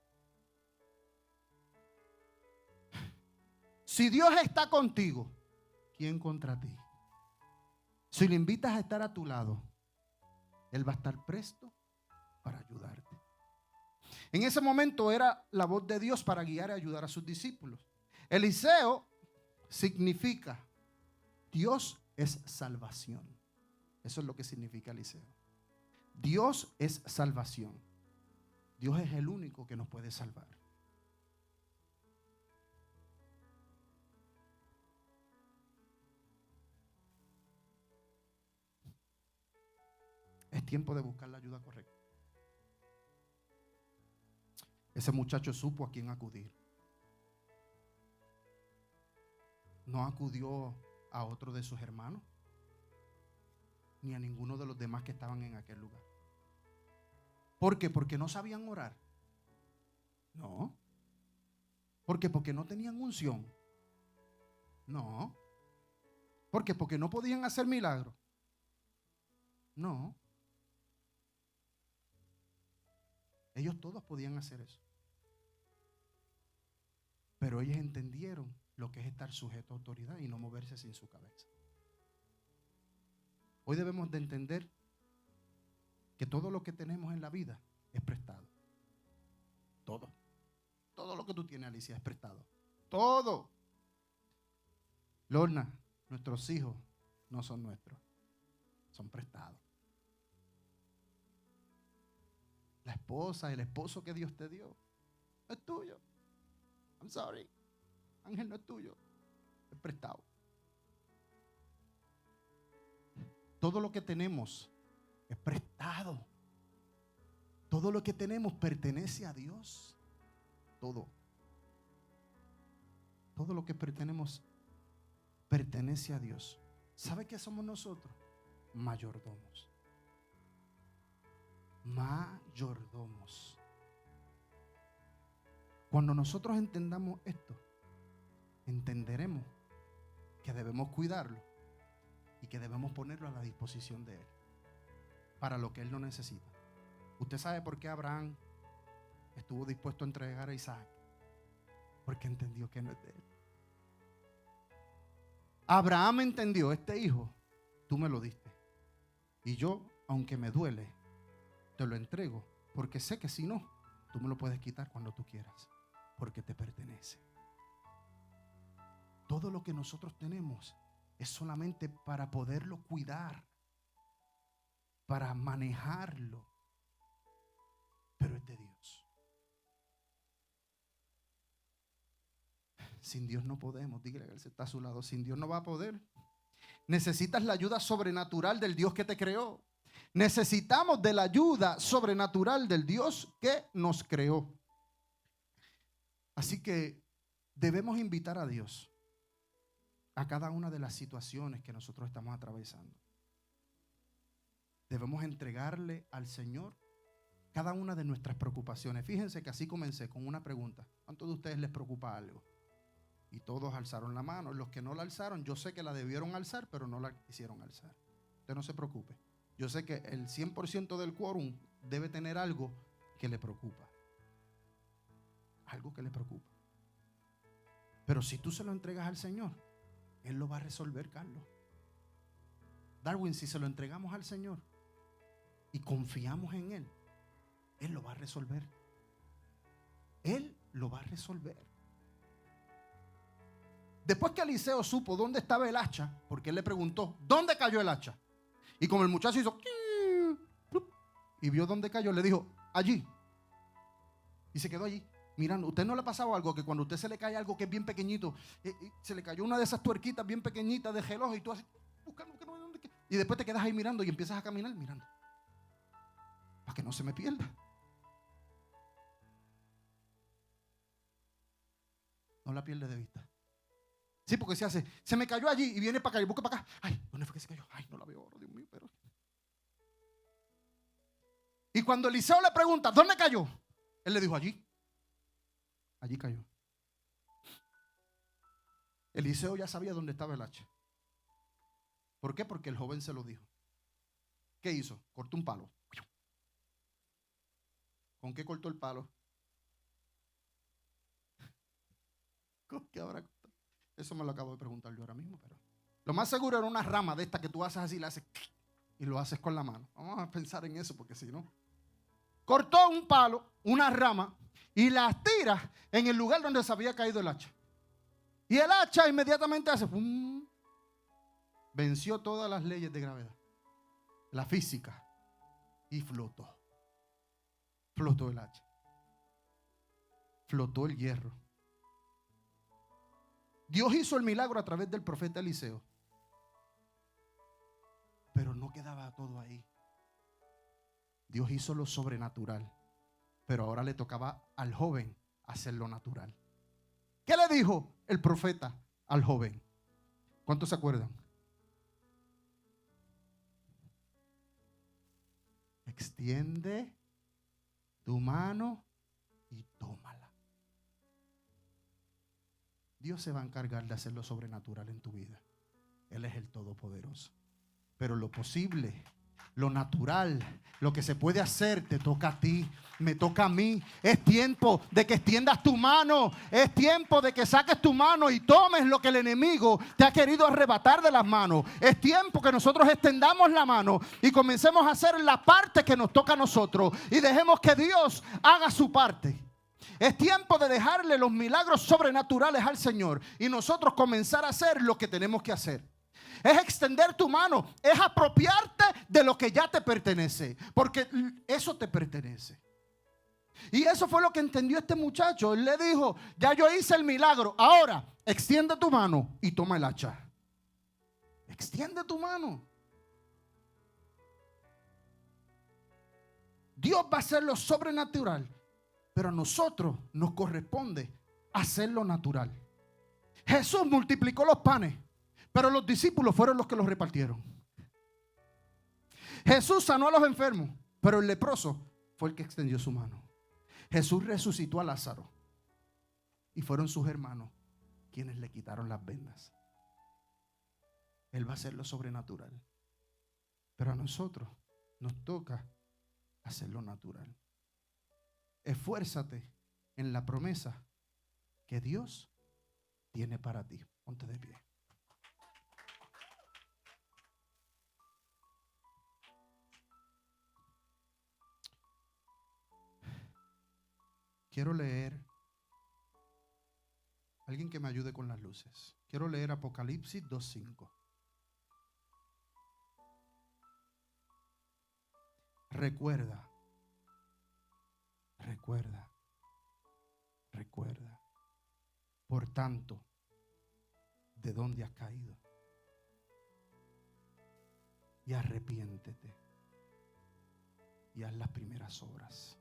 Si Dios está contigo, ¿quién contra ti? Si le invitas a estar a tu lado, Él va a estar presto para ayudarte. En ese momento era la voz de Dios para guiar y ayudar a sus discípulos. Eliseo significa Dios es salvación. Eso es lo que significa Eliseo. Dios es salvación. Dios es el único que nos puede salvar. Es tiempo de buscar la ayuda correcta. Ese muchacho supo a quién acudir. No acudió a otro de sus hermanos, ni a ninguno de los demás que estaban en aquel lugar. ¿Por qué? Porque no sabían orar. No. ¿Por qué? Porque no tenían unción. No. ¿Por qué? Porque no podían hacer milagros. No. Ellos todos podían hacer eso. Pero ellos entendieron lo que es estar sujeto a autoridad y no moverse sin su cabeza. Hoy debemos de entender que todo lo que tenemos en la vida es prestado. Todo. Todo lo que tú tienes, Alicia, es prestado. Todo. Lorna, nuestros hijos no son nuestros. Son prestados. La esposa, el esposo que Dios te dio, no es tuyo. I'm sorry. Ángel, no es tuyo. Es prestado. Todo lo que tenemos es prestado. Todo lo que tenemos pertenece a Dios. Todo. Todo lo que pertenecemos pertenece a Dios. ¿Sabe qué somos nosotros? Mayordomos. Mayordomos. Cuando nosotros entendamos esto, entenderemos que debemos cuidarlo y que debemos ponerlo a la disposición de Él para lo que Él no necesita. ¿Usted sabe por qué Abraham estuvo dispuesto a entregar a Isaac? Porque entendió que no es de él. Abraham entendió: este hijo tú me lo diste y yo, aunque me duele, te lo entrego, porque sé que si no, tú me lo puedes quitar cuando tú quieras, porque te pertenece. Todo lo que nosotros tenemos es solamente para poderlo cuidar, para manejarlo, pero es de Dios. Sin Dios no podemos. Dígale que Él está a su lado. Sin Dios no va a poder. Necesitas la ayuda sobrenatural del Dios que te creó. Necesitamos de la ayuda sobrenatural del Dios que nos creó. Así que debemos invitar a Dios a cada una de las situaciones que nosotros estamos atravesando. Debemos entregarle al Señor cada una de nuestras preocupaciones. Fíjense que así comencé con una pregunta: ¿cuántos de ustedes les preocupa algo? Y todos alzaron la mano. Los que no la alzaron, yo sé que la debieron alzar, pero no la quisieron alzar. Usted no se preocupe. Yo sé que el 100% del quórum debe tener algo que le preocupa. Algo que le preocupa. Pero si tú se lo entregas al Señor, Él lo va a resolver, Carlos. Darwin, si se lo entregamos al Señor y confiamos en Él, Él lo va a resolver. Él lo va a resolver. Después que Eliseo supo dónde estaba el hacha, porque él le preguntó: ¿dónde cayó el hacha? Y como el muchacho hizo y vio dónde cayó, le dijo: allí. Y se quedó allí mirando. ¿Usted no le ha pasado algo que cuando a usted se le cae algo que es bien pequeñito, se le cayó una de esas tuerquitas bien pequeñitas de reloj y tú así buscando que no, dónde, y después te quedas ahí mirando y empiezas a caminar mirando para que no se me pierda? No la pierde de vista. Sí, porque se me cayó allí y viene para acá y busca para acá. Ay, ¿dónde fue que se cayó? Ay, no la veo ahora, Dios mío, pero. Y cuando Eliseo le pregunta: ¿dónde cayó? Él le dijo: allí. Allí cayó. Eliseo ya sabía dónde estaba el hacha. ¿Por qué? Porque el joven se lo dijo. ¿Qué hizo? Cortó un palo. ¿Con qué cortó el palo? ¿Con qué habrá cortado? Eso me lo acabo de preguntar yo ahora mismo, pero lo más seguro era una rama de esta que tú haces así, la haces y lo haces con la mano. Vamos a pensar en eso, porque si no. Cortó un palo, una rama, y las tira en el lugar donde se había caído el hacha. Y el hacha inmediatamente hace ¡pum! Venció todas las leyes de gravedad, la física, y flotó. Flotó el hacha. Flotó el hierro. Dios hizo el milagro a través del profeta Eliseo. Pero no quedaba todo ahí. Dios hizo lo sobrenatural, pero ahora le tocaba al joven hacer lo natural. ¿Qué le dijo el profeta al joven? ¿Cuántos se acuerdan? Extiende tu mano y tómala. Dios se va a encargar de hacer lo sobrenatural en tu vida. Él es el Todopoderoso. Pero lo posible, lo natural, lo que se puede hacer, te toca a ti, me toca a mí. Es tiempo de que extiendas tu mano. Es tiempo de que saques tu mano y tomes lo que el enemigo te ha querido arrebatar de las manos. Es tiempo que nosotros extendamos la mano y comencemos a hacer la parte que nos toca a nosotros y dejemos que Dios haga su parte. Es tiempo de dejarle los milagros sobrenaturales al Señor y nosotros comenzar a hacer lo que tenemos que hacer. Es extender tu mano, es apropiarte de lo que ya te pertenece, porque eso te pertenece. Y eso fue lo que entendió este muchacho. Él le dijo: ya yo hice el milagro, ahora extiende tu mano y toma el hacha. Extiende tu mano. Dios va a hacer lo sobrenatural, pero a nosotros nos corresponde hacer lo natural. Jesús multiplicó los panes, pero los discípulos fueron los que los repartieron. Jesús sanó a los enfermos, pero el leproso fue el que extendió su mano. Jesús resucitó a Lázaro y fueron sus hermanos quienes le quitaron las vendas. Él va a hacer lo sobrenatural, pero a nosotros nos toca hacer lo natural. Esfuérzate en la promesa que Dios tiene para ti. Ponte de pie. Quiero leer, alguien que me ayude con las luces. Quiero leer Apocalipsis 2:5. Recuerda, por tanto, de dónde has caído, y arrepiéntete y haz las primeras obras.